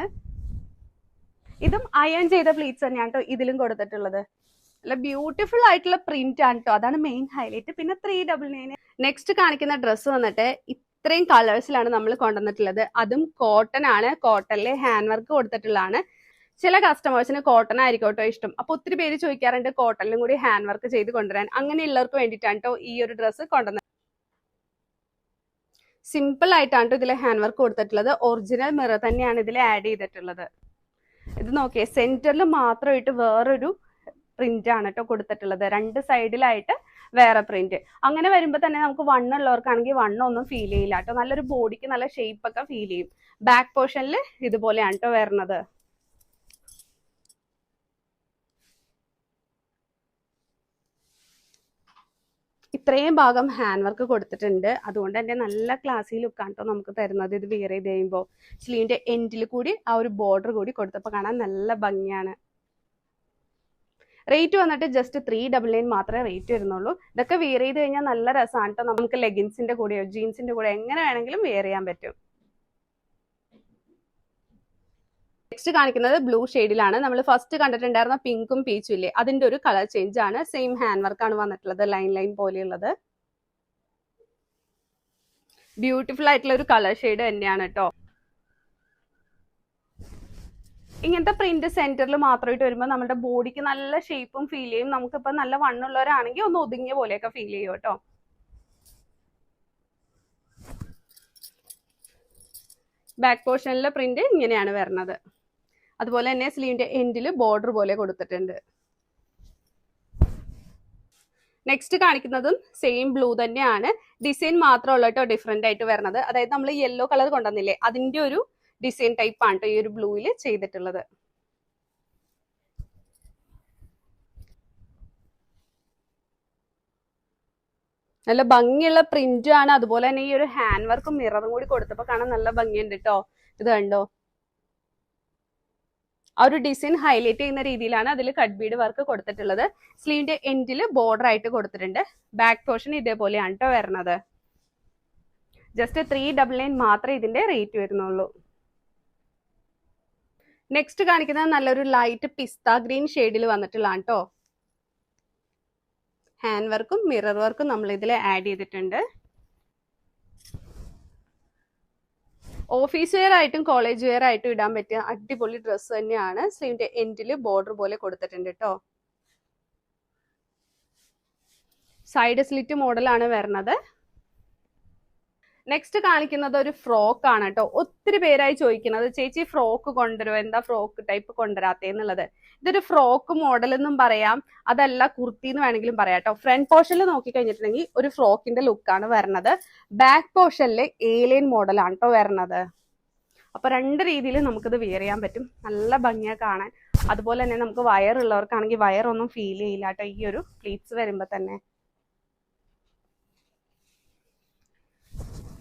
ഇതും അയൺ ചെയ്ത പ്ലീറ്റ്സ് തന്നെയാണ് കേട്ടോ ഇതിലും കൊടുത്തിട്ടുള്ളത്. നല്ല ബ്യൂട്ടിഫുൾ ആയിട്ടുള്ള പ്രിന്റ് ആണ് കേട്ടോ, അതാണ് മെയിൻ ഹൈലൈറ്റ്. പിന്നെ 399. നെക്സ്റ്റ് കാണിക്കുന്ന ഡ്രസ്സ് വന്നിട്ട് ഇത്രയും കളേഴ്സിലാണ് നമ്മൾ കൊണ്ടുവന്നിട്ടുള്ളത്. അതും കോട്ടൺ ആണ്. കോട്ടണിൽ ഹാൻഡ് വർക്ക് കൊടുത്തിട്ടുള്ളതാണ്. ചില കസ്റ്റമേഴ്സിന് കോട്ടൺ ആയിരിക്കും കേട്ടോ ഇഷ്ടം. അപ്പൊ ഒത്തിരി പേര് ചോദിക്കാറുണ്ട് കോട്ടണിലും കൂടി ഹാൻഡ് വർക്ക് ചെയ്ത് കൊണ്ടുവരാൻ. അങ്ങനെയുള്ളവർക്ക് വേണ്ടിയിട്ടാണ് കേട്ടോ ഈ ഒരു ഡ്രസ്സ് കൊണ്ടുവന്നത്. സിമ്പിൾ ആയിട്ടാണ് കേട്ടോ ഇതിൽ ഹാൻഡ് വർക്ക് കൊടുത്തിട്ടുള്ളത്. ഒറിജിനൽ മിറർ തന്നെയാണ് ഇതിൽ ആഡ് ചെയ്തിട്ടുള്ളത്. ഇത് നോക്കിയേ, സെന്ററിൽ മാത്രമായിട്ട് വേറൊരു പ്രിന്റ് ആണ് കേട്ടോ കൊടുത്തിട്ടുള്ളത്. രണ്ട് സൈഡിലായിട്ട് വേറെ പ്രിന്റ്. അങ്ങനെ വരുമ്പോൾ തന്നെ നമുക്ക് വണ്ണുള്ളവർക്കാണെങ്കിൽ വണ്ണൊന്നും ഫീൽ ചെയ്യില്ല കേട്ടോ. നല്ലൊരു ബോഡിക്ക് നല്ല ഷേപ്പ് ഒക്കെ ഫീൽ ചെയ്യും. ബാക്ക് പോർഷനിൽ ഇതുപോലെയാണ് കേട്ടോ വരുന്നത്. ഇത്രയും ഭാഗം ഹാൻഡ് വർക്ക് കൊടുത്തിട്ടുണ്ട്. അതുകൊണ്ട് തന്നെ നല്ല ക്ലാസി ലുക്കാണ് കേട്ടോ നമുക്ക് തരുന്നത്. ഇത് വിയർ ചെയ്ത് കഴിയുമ്പോൾ സ്ലീവിന്റെ എൻഡിൽ കൂടി ആ ഒരു ബോർഡർ കൂടി കൊടുത്തപ്പോൾ കാണാൻ നല്ല ഭംഗിയാണ്. റേറ്റ് വന്നിട്ട് ജസ്റ്റ് 399 മാത്രമേ റേറ്റ് വരുന്നുള്ളൂ. ഇതൊക്കെ വിയർ ചെയ്ത് കഴിഞ്ഞാൽ നല്ല രസമാണ് കേട്ടോ. നമുക്ക് ലെഗിൻസിന്റെ കൂടെയോ ജീൻസിന്റെ കൂടെ എങ്ങനെ വേണമെങ്കിലും വിയർ ചെയ്യാൻ പറ്റും. നെക്സ്റ്റ് കാണിക്കുന്നത് ബ്ലൂ ഷെയ്ഡിലാണ്. നമ്മൾ ഫസ്റ്റ് കണ്ടിട്ടുണ്ടായിരുന്ന പിങ്കും പീച്ചും ഇല്ലേ, അതിന്റെ ഒരു കളർ ചേഞ്ച് ആണ്. സെയിം ഹാൻഡ് വർക്ക് ആണ് വന്നിട്ടുള്ളത്, ലൈൻ ലൈൻ പോലെയുള്ളത്. ബ്യൂട്ടിഫുൾ ആയിട്ടുള്ള ഒരു കളർ ഷെയ്ഡ് തന്നെയാണ് കേട്ടോ. ഇങ്ങനത്തെ പ്രിന്റ് സെന്ററിൽ മാത്രമായിട്ട് വരുമ്പോൾ നമ്മുടെ ബോഡിക്ക് നല്ല ഷേപ്പും ഫീൽ ചെയ്യും. നമുക്കിപ്പോ നല്ല വണ്ണുള്ളവരാണെങ്കിൽ ഒന്ന് ഒതുങ്ങിയ പോലെയൊക്കെ ഫീൽ ചെയ്യും കേട്ടോ. ബാക്ക് പോർഷനിലെ പ്രിന്റ് ഇങ്ങനെയാണ് വരുന്നത്. അതുപോലെ തന്നെ സ്ലീവിന്റെ എൻഡിൽ ബോർഡർ പോലെ കൊടുത്തിട്ടുണ്ട്. നെക്സ്റ്റ് കാണിക്കുന്നതും സെയിം ബ്ലൂ തന്നെയാണ്. ഡിസൈൻ മാത്രമുള്ള കേട്ടോ ഡിഫറെന്റ് ആയിട്ട് വരുന്നത്. അതായത് നമ്മൾ യെല്ലോ കളർ കൊണ്ടുവന്നില്ലേ, അതിന്റെ ഒരു ഡിസൈൻ ടൈപ്പ് ആണ് കേട്ടോ ഈ ഒരു ബ്ലൂവിൽ ചെയ്തിട്ടുള്ളത്. നല്ല ഭംഗിയുള്ള പ്രിന്റും ആണ്. അതുപോലെ തന്നെ ഈ ഒരു ഹാൻഡ് വർക്കും മിററും കൂടി കൊടുത്തപ്പോ കാണാൻ നല്ല ഭംഗിയുണ്ട് കേട്ടോ. ഇത് കണ്ടോ, ആ ഒരു ഡിസൈൻ ഹൈലൈറ്റ് ചെയ്യുന്ന രീതിയിലാണ് അതിൽ കട്ട് ബീഡ് വർക്ക് കൊടുത്തിട്ടുള്ളത്. സ്ലീവിന്റെ എൻഡിൽ ബോർഡർ ആയിട്ട് കൊടുത്തിട്ടുണ്ട്. ബാക്ക് പോർഷൻ ഇതേപോലെയാണ് കേട്ടോ വരുന്നത്. ജസ്റ്റ് 399 മാത്രമേ ഇതിന്റെ റേറ്റ് വരുന്നുള്ളൂ. നെക്സ്റ്റ് കാണിക്കുന്നത് നല്ലൊരു ലൈറ്റ് പിസ്ത ഗ്രീൻ ഷെയ്ഡിൽ വന്നിട്ടുള്ളതാണ് കേട്ടോ. ഹാൻഡ് വർക്കും മിറർ വർക്കും നമ്മൾ ഇതിൽ ആഡ് ചെയ്തിട്ടുണ്ട്. ഓഫീസ് വെയർ ആയിട്ടും കോളേജ് വെയർ ആയിട്ടും ഇടാൻ പറ്റിയ അടിപൊളി ഡ്രസ്സ് തന്നെയാണ്. സ്ലീവിന്റെ എൻഡിൽ ബോർഡർ പോലെ കൊടുത്തിട്ടുണ്ട് കേട്ടോ. സൈഡ് സ്ലിറ്റ് മോഡലാണ് വരുന്നത്. നെക്സ്റ്റ് കാണിക്കുന്നത് ഒരു ഫ്രോക്ക് ആണ് കേട്ടോ. ഒത്തിരി പേരായി ചോദിക്കുന്നത് ചേച്ചി ഫ്രോക്ക് കൊണ്ടുവരുമോ, എന്താ ഫ്രോക്ക് ടൈപ്പ് കൊണ്ടുവരാത്തേന്നുള്ളത്. ഇതൊരു ഫ്രോക്ക് മോഡൽ എന്നും പറയാം, അതല്ല കുർത്തി എന്ന് വേണമെങ്കിലും പറയാം കേട്ടോ. ഫ്രണ്ട് പോർഷനിൽ നോക്കി കഴിഞ്ഞിട്ടുണ്ടെങ്കിൽ ഒരു ഫ്രോക്കിന്റെ ലുക്കാണ് വരുന്നത്. ബാക്ക് പോർഷനിൽ ഏലിയൻ മോഡലാണ് കേട്ടോ വരുന്നത്. അപ്പൊ രണ്ട് രീതിയിൽ നമുക്കിത് വിയർ ചെയ്യാൻ പറ്റും. നല്ല ഭംഗിയാ കാണാൻ. അതുപോലെ തന്നെ നമുക്ക് വയറുള്ളവർക്കാണെങ്കിൽ വയറൊന്നും ഫീൽ ചെയ്യില്ല കേട്ടോ ഈ ഒരു പ്ലീറ്റ്സ് വരുമ്പോ തന്നെ.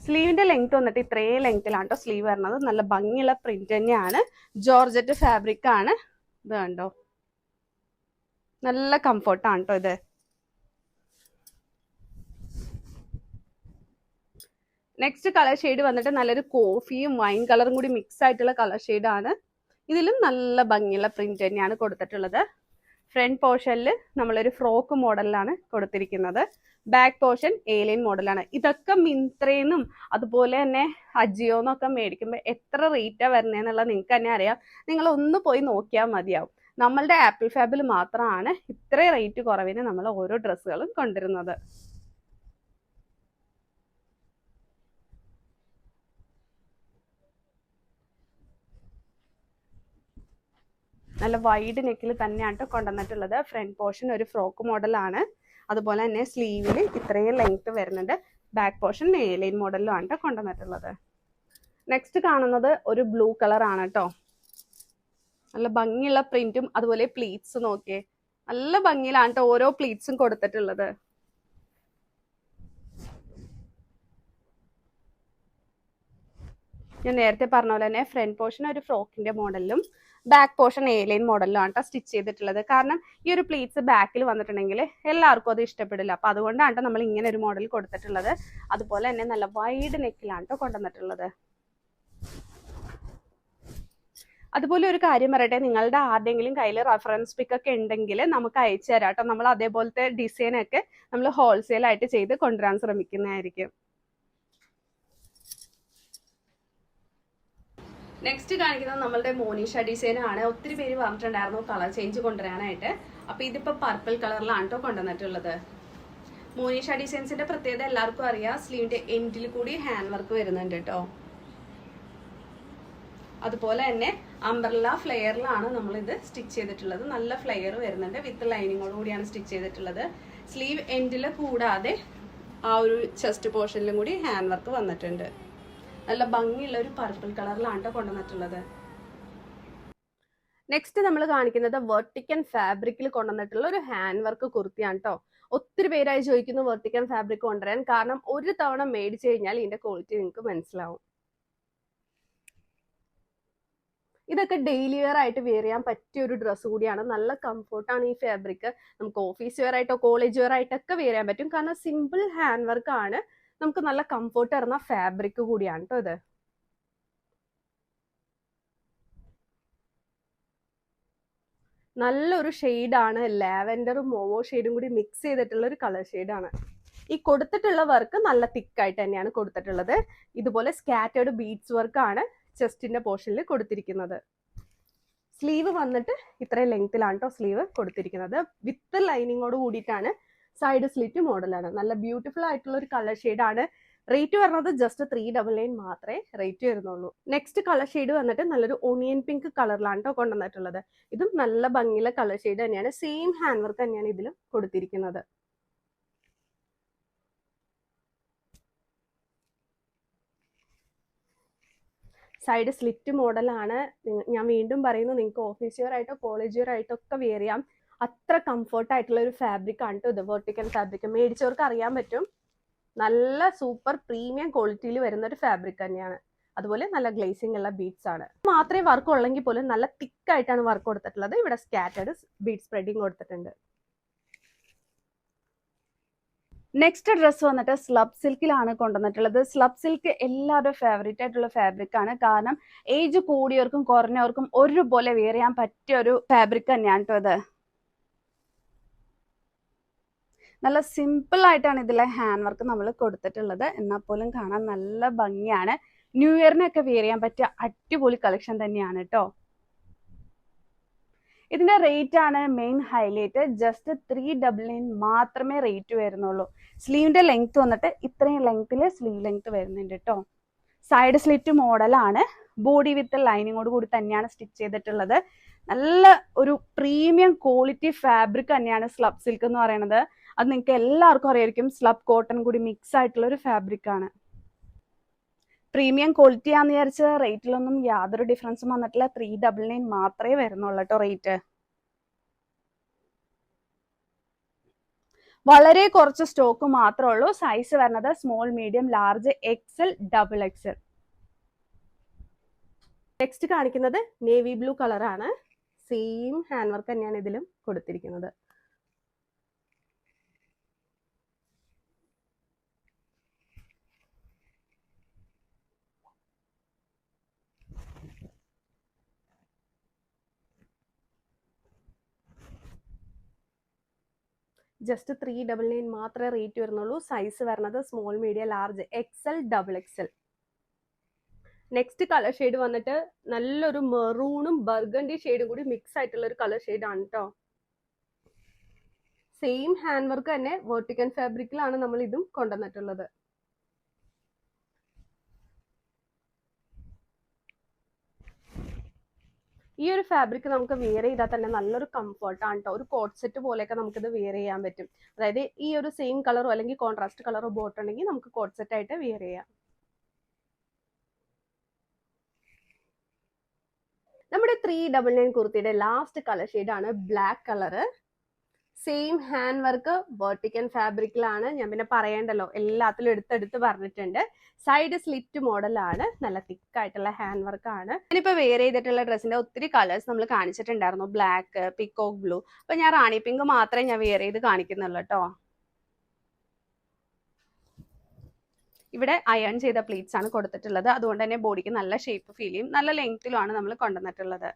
സ്ലീവിന്റെ ലെങ്ത് വന്നിട്ട് ഇത്രയും ലെങ്ത്തിലാണ് കേട്ടോ സ്ലീവ് വരുന്നത്. നല്ല ഭംഗിയുള്ള പ്രിന്റ് തന്നെയാണ്. ജോർജറ്റ് ഫാബ്രിക് ആണ്. ഇത് കണ്ടോ, നല്ല കംഫർട്ടാണ് കേട്ടോ ഇത്. നെക്സ്റ്റ് കളർ ഷെയ്ഡ് വന്നിട്ട് നല്ലൊരു കോഫിയും വൈൻ കളറും കൂടി മിക്സ് ആയിട്ടുള്ള കളർ ഷെയ്ഡാണ്. ഇതിലും നല്ല ഭംഗിയുള്ള പ്രിന്റ് തന്നെയാണ് കൊടുത്തിട്ടുള്ളത്. ഫ്രണ്ട് പോർഷനിൽ നമ്മളൊരു ഫ്രോക്ക് മോഡലിലാണ് കൊടുത്തിരിക്കുന്നത്. ബാക്ക് പോർഷൻ ഏലിയൻ മോഡലാണ്. ഇതൊക്കെ മിന്ത്രേന്നും അതുപോലെ തന്നെ അജിയോന്നൊക്കെ മേടിക്കുമ്പോൾ എത്ര റേറ്റാ വരുന്നതെന്നുള്ളത് നിങ്ങൾക്ക് തന്നെ അറിയാം. നിങ്ങൾ ഒന്ന് പോയി നോക്കിയാൽ മതിയാവും. നമ്മളുടെ ആപ്പിൾ ഫാബിൽ മാത്രമാണ് ഇത്രയും റേറ്റ് കുറവിന് നമ്മൾ ഓരോ ഡ്രസ്സുകളും കൊണ്ടുവരുന്നത്. നല്ല വൈഡ് നെക്കിൽ തന്നെയാണ് കൊണ്ടുവന്നിട്ടുള്ളത്. ഫ്രണ്ട് പോർഷൻ ഒരു ഫ്രോക്ക് മോഡലാണ്. അതുപോലെ തന്നെ സ്ലീവിൽ ഇത്രയും ലെങ്ത് വരുന്നുണ്ട്. ബാക്ക് പോർഷൻ ഏലിയൻ മോഡലിലാണ് കൊണ്ടുവന്നിട്ടുള്ളത്. നെക്സ്റ്റ് കാണുന്നത് ഒരു ബ്ലൂ കളർ ആണ് കേട്ടോ. നല്ല ഭംഗിയുള്ള പ്രിന്റും അതുപോലെ പ്ലീറ്റ്സ് നോക്കിയേ, നല്ല ഭംഗിയിലാണ് കേട്ടോ ഓരോ പ്ലീറ്റ്സും കൊടുത്തിട്ടുള്ളത്. ഞാൻ നേരത്തെ പറഞ്ഞ പോലെ തന്നെ ഫ്രണ്ട് പോർഷൻ ഒരു ഫ്രോക്കിന്റെ മോഡലിലും ബാക്ക് പോർഷൻ ഏലിയൻ മോഡലിലാണ് കേട്ടോ സ്റ്റിച്ച് ചെയ്തിട്ടുള്ളത്. കാരണം ഈ ഒരു പ്ലീറ്റ്സ് ബാക്കിൽ വന്നിട്ടുണ്ടെങ്കിൽ എല്ലാവർക്കും അത് ഇഷ്ടപ്പെടില്ല. അപ്പൊ അതുകൊണ്ടാണ് നമ്മൾ ഇങ്ങനെ ഒരു മോഡൽ കൊടുത്തിട്ടുള്ളത്. അതുപോലെ തന്നെ നല്ല വൈഡ് നെക്കിലാണ് കേട്ടോ കൊണ്ടുവന്നിട്ടുള്ളത്. അതുപോലെ ഒരു കാര്യം പറയട്ടെ, നിങ്ങളുടെ ആരുടെയെങ്കിലും കയ്യിൽ റെഫറൻസ് പിക്ക് ഒക്കെ ഉണ്ടെങ്കിൽ നമുക്ക് അയച്ചു തരാം കേട്ടോ. നമ്മൾ അതേപോലത്തെ ഡിസൈൻ ഒക്കെ നമ്മൾ ഹോൾസെയിൽ ആയിട്ട് ചെയ്ത് കൊണ്ടുവരാൻ ശ്രമിക്കുന്നതായിരിക്കും. നെക്സ്റ്റ് കാണിക്കുന്നത് നമ്മളുടെ മോനിഷ ഡിസൈൻ ആണ്. ഒത്തിരി പേര് പറഞ്ഞിട്ടുണ്ടായിരുന്നു കളർ ചേഞ്ച് കൊണ്ടുവരാനായിട്ട്. അപ്പൊ ഇതിപ്പോ പർപ്പിൾ കളറിലാണ് കേട്ടോ കൊണ്ടുവന്നിട്ടുള്ളത്. മോനിഷ ഡിസൈൻസിന്റെ പ്രത്യേകത എല്ലാവർക്കും അറിയാം, സ്ലീവിന്റെ എൻഡിൽ കൂടി ഹാൻഡ് വർക്ക് വരുന്നുണ്ട് കേട്ടോ. അതുപോലെ തന്നെ അംബ്രല്ല ഫ്ലെയറിലാണ് നമ്മൾ ഇത് സ്റ്റിച്ച് ചെയ്തിട്ടുള്ളത്. നല്ല ഫ്ലെയർ വരുന്നുണ്ട്, വിത്ത് ലൈനിങ്ങോട് കൂടിയാണ് സ്റ്റിച്ച് ചെയ്തിട്ടുള്ളത്. സ്ലീവ് എൻഡിൽ കൂടാതെ ആ ഒരു ചെസ്റ്റ് പോർഷനിലും കൂടി ഹാൻഡ് വർക്ക് വന്നിട്ടുണ്ട്. നല്ല ഭംഗിയുള്ള ഒരു പർപ്പിൾ കളറിലാണ് കേട്ടോ കൊണ്ടുവന്നിട്ടുള്ളത്. നെക്സ്റ്റ് നമ്മൾ കാണിക്കുന്നത് വെർട്ടിക്കൻ ഫാബ്രിക്കിൽ കൊണ്ടുവന്നിട്ടുള്ള ഒരു ഹാൻഡ് വർക്ക് കുർത്തിയാണ് കേട്ടോ. ഒത്തിരി പേരായി ചോദിക്കുന്നു വെർട്ടിക്കൻ ഫാബ്രിക് കൊണ്ടുവരാൻ. കാരണം ഒരു തവണ മേടിച്ചു കഴിഞ്ഞാൽ ഇതിന്റെ ക്വാളിറ്റി നിങ്ങൾക്ക് മനസ്സിലാവും. ഇതൊക്കെ ഡെയിലി വെയർ ആയിട്ട് വെയർ ചെയ്യാൻ പറ്റിയ ഒരു ഡ്രസ്സ് കൂടിയാണ്. നല്ല കംഫർട്ടാണ് ഈ ഫാബ്രിക്. നമുക്ക് ഓഫീസ് വെയർ ആയിട്ടോ കോളേജ് വെയർ ആയിട്ടൊക്കെ വെയർ ചെയ്യാൻ പറ്റും. കാരണം സിമ്പിൾ ഹാൻഡ് വർക്ക് ആണ്, നമുക്ക് നല്ല കംഫർട്ട് തരുന്ന ഫാബ്രിക് കൂടിയാണ് കേട്ടോ ഇത്. നല്ലൊരു ഷെയ്ഡാണ്, ലാവൻഡറും മോവോ ഷെയ്ഡും കൂടി മിക്സ് ചെയ്തിട്ടുള്ള ഒരു കളർ ഷെയ്ഡാണ്. ഈ കൊടുത്തിട്ടുള്ള വർക്ക് നല്ല തിക്കായിട്ട് തന്നെയാണ് കൊടുത്തിട്ടുള്ളത്. ഇതുപോലെ സ്കാറ്റേർഡ് ബീഡ്സ് വർക്കാണ് ചെസ്റ്റിന്റെ പോർഷനിൽ കൊടുത്തിരിക്കുന്നത്. സ്ലീവ് വന്നിട്ട് ഇത്രയും ലെങ്ത്തിലാണ് കേട്ടോ സ്ലീവ് കൊടുത്തിരിക്കുന്നത്. വിത്ത് ലൈനിങ്ങോട് കൂടിയിട്ടാണ്, സൈഡ് സ്ലിറ്റ് മോഡലാണ്. നല്ല ബ്യൂട്ടിഫുൾ ആയിട്ടുള്ള ഒരു കളർ ഷെയ്ഡാണ്. റേറ്റ് വരുന്നത് ജസ്റ്റ് 399 മാത്രമേ റേറ്റ് വരുന്നുള്ളൂ. നെക്സ്റ്റ് കളർ ഷെയ്ഡ് വന്നിട്ട് നല്ലൊരു ഓണിയൻ പിങ്ക് കളറിലാണ് കേട്ടോ കൊണ്ടുവന്നിട്ടുള്ളത്. ഇതും നല്ല ഭംഗിയുള്ള കളർ ഷെയ്ഡ് തന്നെയാണ്. സെയിം ഹാൻഡ് വർക്ക് തന്നെയാണ് ഇതിലും കൊടുത്തിരിക്കുന്നത്. സൈഡ് സ്ലിറ്റ് മോഡലാണ്. ഞാൻ വീണ്ടും പറയുന്നു, നിങ്ങൾക്ക് ഓഫീസ് വെയർ ആയിട്ടോ കോളേജ് വെയർ ആയിട്ടോ ഒക്കെ വെയർ ചെയ്യാം. അത്ര കംഫർട്ട് ആയിട്ടുള്ള ഒരു ഫാബ്രിക് ആണ് കേട്ടോ ഇത്. വെർട്ടിക്കൽ ഫാബ്രിക് മേടിച്ചവർക്ക് അറിയാൻ പറ്റും. നല്ല സൂപ്പർ പ്രീമിയം ക്വാളിറ്റിയിൽ വരുന്ന ഒരു ഫാബ്രിക് തന്നെയാണ്. അതുപോലെ നല്ല ഗ്ലേസിംഗ് ഉള്ള ബീഡ്സ് ആണ്. മാത്രമേ വർക്ക് ഉള്ളെങ്കിൽ പോലും നല്ല തിക്കായിട്ടാണ് വർക്ക് കൊടുത്തിട്ടുള്ളത്. ഇവിടെ സ്കാറ്റേർഡ് ബീഡ് സ്പ്രെഡിങ് കൊടുത്തിട്ടുണ്ട്. നെക്സ്റ്റ് ഡ്രസ്സ് വന്നിട്ട് സ്ലബ് സിൽക്കിലാണ് കൊണ്ടുവന്നിട്ടുള്ളത്. സ്ലബ് സിൽക്ക് എല്ലാവരുടെ ഫേവറേറ്റ് ആയിട്ടുള്ള ഫാബ്രിക് ആണ്. കാരണം ഏജ് കൂടിയവർക്കും കുറഞ്ഞവർക്കും ഒരുപോലെ വെയർ ചെയ്യാൻ പറ്റിയ ഒരു ഫാബ്രിക് തന്നെയാണ് കേട്ടോ ഇത്. നല്ല സിമ്പിൾ ആയിട്ടാണ് ഇതിലെ ഹാൻഡ് വർക്ക് നമ്മൾ കൊടുത്തിട്ടുള്ളത്. എന്നാൽ പോലും കാണാൻ നല്ല ഭംഗിയാണ്. ന്യൂ ഇയറിനൊക്കെ വെയർ ചെയ്യാൻ പറ്റിയ അടിപൊളി കളക്ഷൻ തന്നെയാണ് കേട്ടോ. ഇതിന്റെ റേറ്റ് ആണ് മെയിൻ ഹൈലൈറ്റ്. ജസ്റ്റ് 399 മാത്രമേ റേറ്റ് വരുന്നുള്ളൂ. സ്ലീവിന്റെ ലെങ്ത് വന്നിട്ട് ഇത്രയും ലെങ്ത്തിൽ സ്ലീവ് ലെങ്ത് വരുന്നുണ്ട് കേട്ടോ. സൈഡ് സ്ലിറ്റ് മോഡലാണ്. ബോഡി വിത്ത് ലൈനിങ്ങോട് കൂടി തന്നെയാണ് സ്റ്റിച്ച് ചെയ്തിട്ടുള്ളത്. നല്ല ഒരു പ്രീമിയം ക്വാളിറ്റി ഫാബ്രിക് തന്നെയാണ് സ്ലബ് സിൽക്ക് എന്ന് പറയുന്നത്. അത് നിങ്ങൾക്ക് എല്ലാവർക്കും അറിയായിരിക്കും. സ്ലബ് കോട്ടൺ കൂടി മിക്സ് ആയിട്ടുള്ള ഒരു ഫാബ്രിക് ആണ്. പ്രീമിയം ക്വാളിറ്റി ആണെന്ന് വിചാരിച്ച റേറ്റിലൊന്നും യാതൊരു ഡിഫറൻസും വന്നിട്ടില്ല. 399 മാത്രമേ വരുന്നുള്ളൂ കേട്ടോ റേറ്റ്. വളരെ കുറച്ച് സ്റ്റോക്ക് മാത്രമേ ഉള്ളൂ. സൈസ് വരുന്നത് small, medium, large, XL, double XL. Next കാണിക്കുന്നത് നേവി ബ്ലൂ കളറാണ്. സെയിം ഹാൻഡ് വർക്ക് തന്നെയാണ് ഇതിലും കൊടുത്തിരിക്കുന്നത്. ജസ്റ്റ് 399 മാത്രമേ റേറ്റ് വരുന്നുള്ളൂ. സൈസ് വരുന്നത് small, medium, large, XL, double XL. Next colour shade വന്നിട്ട് നല്ലൊരു മെറൂണും ബർഗണ്ടി ഷെയ്ഡും കൂടി മിക്സ് ആയിട്ടുള്ള ഒരു കളർ ഷെയ്ഡ് ആണ് കേട്ടോ. സെയിം ഹാൻഡ് വർക്ക് തന്നെ വെർട്ടിക്കൽ ഫാബ്രിക്കിലാണ് നമ്മൾ ഇതും കൊണ്ടുവന്നിട്ടുള്ളത്. ഈ ഒരു ഫാബ്രിക് നമുക്ക് വെയർ ചെയ്താൽ തന്നെ നല്ലൊരു കംഫർട്ടാണ് കേട്ടോ. ഒരു കോട്ട് സെറ്റ് പോലെയൊക്കെ നമുക്കിത് വെയർ ചെയ്യാൻ പറ്റും. അതായത് ഈ ഒരു സെയിം കളറോ അല്ലെങ്കിൽ കോൺട്രാസ്റ്റ് കളറോ ബോട്ട് ഉണ്ടെങ്കിൽ നമുക്ക് കോട്ട് സെറ്റ് ആയിട്ട് വെയർ ചെയ്യാം. നമ്മുടെ 399 കുർത്തിയുടെ ലാസ്റ്റ് കളർ ഷെയ്ഡാണ് black colour. Same hand work vertical ഫാബ്രിക്കിലാണ്. ഞാൻ പിന്നെ പറയണ്ടല്ലോ, എല്ലാത്തിലും എടുത്തെടുത്ത് പറഞ്ഞിട്ടുണ്ട്. സൈഡ് സ്ലിറ്റ് മോഡലാണ്. നല്ല തിക്കായിട്ടുള്ള ഹാൻഡ് വർക്ക് ആണ്. ഞാനിപ്പോ വെയർ ചെയ്തിട്ടുള്ള ഡ്രസ്സിന്റെ ഒത്തിരി കളേഴ്സ് നമ്മൾ കാണിച്ചിട്ടുണ്ടായിരുന്നു. Black, peacock blue. അപ്പൊ ഞാൻ റാണി പിങ്ക് മാത്രമേ ഞാൻ വെയർ ചെയ്ത് കാണിക്കുന്നുള്ളൂ കേട്ടോ. ഇവിടെ അയൺ ചെയ്ത പ്ലീറ്റ്സ് ആണ് കൊടുത്തിട്ടുള്ളത്. അതുകൊണ്ട് തന്നെ ബോഡിക്ക് നല്ല ഷേപ്പ് ഫീൽ ചെയ്യും. നല്ല ലെങ്ത്തിലുമാണ് നമ്മൾ കൊണ്ടുവന്നിട്ടുള്ളത്.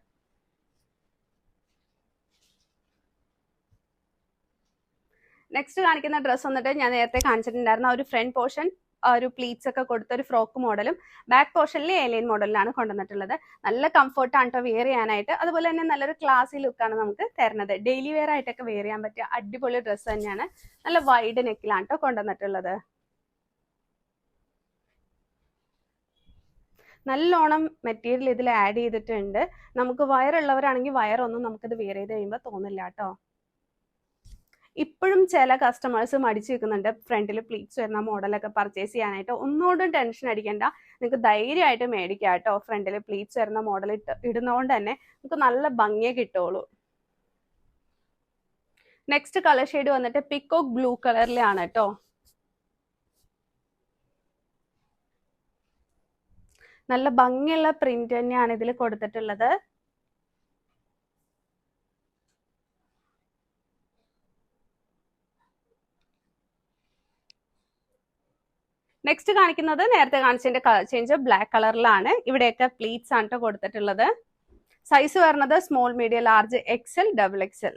നെക്സ്റ്റ് കാണിക്കുന്ന ഡ്രസ്സ് വന്നിട്ട് ഞാൻ നേരത്തെ കാണിച്ചിട്ടുണ്ടായിരുന്ന ഒരു ഫ്രണ്ട് പോർഷൻ ആ ഒരു പ്ലീറ്റ്സ് ഒക്കെ കൊടുത്ത ഒരു ഫ്രോക്ക് മോഡലും ബാക്ക് പോർഷനിൽ എലൈൻ മോഡലിലാണ് കൊണ്ടുവന്നിട്ടുള്ളത്. നല്ല കംഫർട്ടാണ് കേട്ടോ വെയർ ചെയ്യാനായിട്ട്. അതുപോലെ തന്നെ നല്ലൊരു ക്ലാസി ലുക്കാണ് നമുക്ക് തരുന്നത്. ഡെയിലി വെയർ ആയിട്ടൊക്കെ വെയർ ചെയ്യാൻ പറ്റിയ അടിപൊളി ഡ്രസ്സ് തന്നെയാണ്. നല്ല വൈഡ് നെക്കിലാണ് കേട്ടോ കൊണ്ടുവന്നിട്ടുള്ളത്. നല്ലോണം മെറ്റീരിയൽ ഇതിൽ ആഡ് ചെയ്തിട്ടുണ്ട്. നമുക്ക് വയറുള്ളവരാണെങ്കിൽ വയറൊന്നും നമുക്കിത് വെയർ ചെയ്ത് കഴിയുമ്പോൾ തോന്നില്ല കേട്ടോ. ഇപ്പോഴും ചില കസ്റ്റമേഴ്സ് മടിച്ചു വെക്കുന്നുണ്ട് ഫ്രണ്ടിൽ പ്ലീറ്റ്സ് വരുന്ന മോഡലൊക്കെ പർച്ചേസ് ചെയ്യാനായിട്ട്. ഒന്നുകൊണ്ടും ടെൻഷൻ അടിക്കേണ്ട, നിങ്ങൾക്ക് ധൈര്യമായിട്ട് മേടിക്കാം കേട്ടോ. ഫ്രണ്ടിൽ പ്ലീറ്റ്സ് വരുന്ന മോഡൽ ഇടുന്നതുകൊണ്ട് തന്നെ നമുക്ക് നല്ല ഭംഗിയെ കിട്ടുള്ളൂ. നെക്സ്റ്റ് കളർ ഷെയ്ഡ് വന്നിട്ട് പിക്കോക്ക് ബ്ലൂ കളറിലാണ് കേട്ടോ. നല്ല ഭംഗിയുള്ള പ്രിന്റ് തന്നെയാണ് ഇതിൽ കൊടുത്തിട്ടുള്ളത്. നെക്സ്റ്റ് കാണിക്കുന്നത് നേരത്തെ കാണിച്ചതിന്റെ കളർ ചേഞ്ച് ബ്ലാക്ക് കളറിലാണ്. ഇവിടെയൊക്കെ പ്ലീറ്റ്സ് ആണ് കേട്ടോ കൊടുത്തിട്ടുള്ളത്. സൈസ് വരുന്നത് small, medium, large, XL, double XL.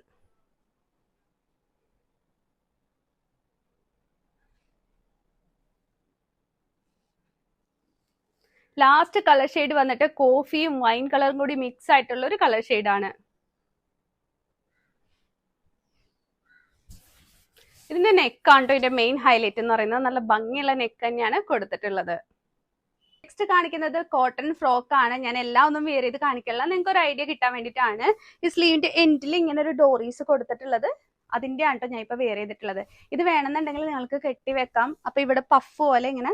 Last colour shade വന്നിട്ട് കോഫിയും വൈൻ കളറും കൂടി മിക്സ് ആയിട്ടുള്ള ഒരു കളർ ഷെയ്ഡാണ്. ഇതിന്റെ നെക്കാണ് കേട്ടോ ഇതിന്റെ മെയിൻ ഹൈലൈറ്റ് എന്ന് പറയുന്നത്. നല്ല ഭംഗിയുള്ള നെക്ക് തന്നെയാണ് കൊടുത്തിട്ടുള്ളത്. നെക്സ്റ്റ് കാണിക്കുന്നത് കോട്ടൺ ഫ്രോക്ക് ആണ്. ഞാൻ എല്ലാം ഒന്നും വെയർ ചെയ്ത് കാണിക്കില്ല, നിങ്ങൾക്ക് ഒരു ഐഡിയ കിട്ടാൻ വേണ്ടിയിട്ടാണ്. ഈ സ്ലീവിന്റെ എൻഡിൽ ഇങ്ങനെ ഒരു ഡോറീസ് കൊടുത്തിട്ടുള്ളത് അതിന്റെ ആണ് കേട്ടോ ഞാൻ ഇപ്പൊ വെയർ ചെയ്തിട്ടുള്ളത്. ഇത് വേണമെന്നുണ്ടെങ്കിൽ നിങ്ങൾക്ക് കെട്ടി വെക്കാം. അപ്പൊ ഇവിടെ പഫ് പോലെ ഇങ്ങനെ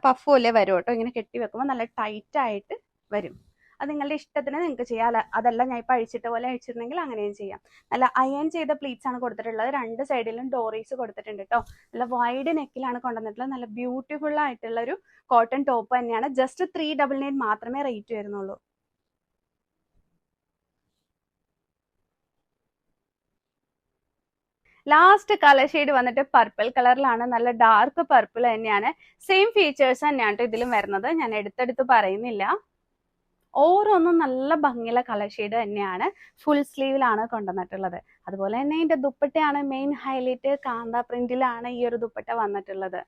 പഫ് പോലെ വരും കേട്ടോ. ഇങ്ങനെ കെട്ടി വെക്കുമ്പോൾ നല്ല ടൈറ്റ് ആയിട്ട് വരും. അത് നിങ്ങളുടെ ഇഷ്ടത്തിന് നിങ്ങൾക്ക് ചെയ്യാം. അതല്ല ഞാൻ ഇപ്പൊ അഴിച്ചിട്ട പോലെ അഴിച്ചിട്ടുണ്ടെങ്കിൽ അങ്ങനെയും ചെയ്യാം. നല്ല അയൺ ചെയ്ത പ്ലീറ്റ്സ് ആണ് കൊടുത്തിട്ടുള്ളത്. രണ്ട് സൈഡിലും ഡോറീസ് കൊടുത്തിട്ടുണ്ട് കേട്ടോ. നല്ല വൈഡ് നെക്കിലാണ് കൊണ്ടുവന്നിട്ടുള്ളത്. നല്ല ബ്യൂട്ടിഫുൾ ആയിട്ടുള്ള ഒരു കോട്ടൺ ടോപ്പ് തന്നെയാണ്. ജസ്റ്റ് 399 മാത്രമേ റേറ്റ് വരുന്നുള്ളൂ. ലാസ്റ്റ് കളർ ഷെയ്ഡ് വന്നിട്ട് പർപ്പിൾ കളറിലാണ്. നല്ല ഡാർക്ക് പർപ്പിൾ തന്നെയാണ്. സെയിം ഫീച്ചേഴ്സ് തന്നെയാണ് ഇതിലും വരുന്നത്. ഞാൻ എടുത്തെടുത്ത് പറയുന്നില്ല. ഓരോന്നും നല്ല ഭംഗിയുള്ള കളർ ഷെയ്ഡ് തന്നെയാണ്. ഫുൾ സ്ലീവിലാണ് കൊണ്ടുവന്നിട്ടുള്ളത്. അതുപോലെ തന്നെ ഇതിന്റെ ദുപ്പട്ടയാണ് മെയിൻ ഹൈലൈറ്റ്. കാന്ത പ്രിന്റിലാണ് ഈ ഒരു ദുപ്പട്ട വന്നിട്ടുള്ളത്.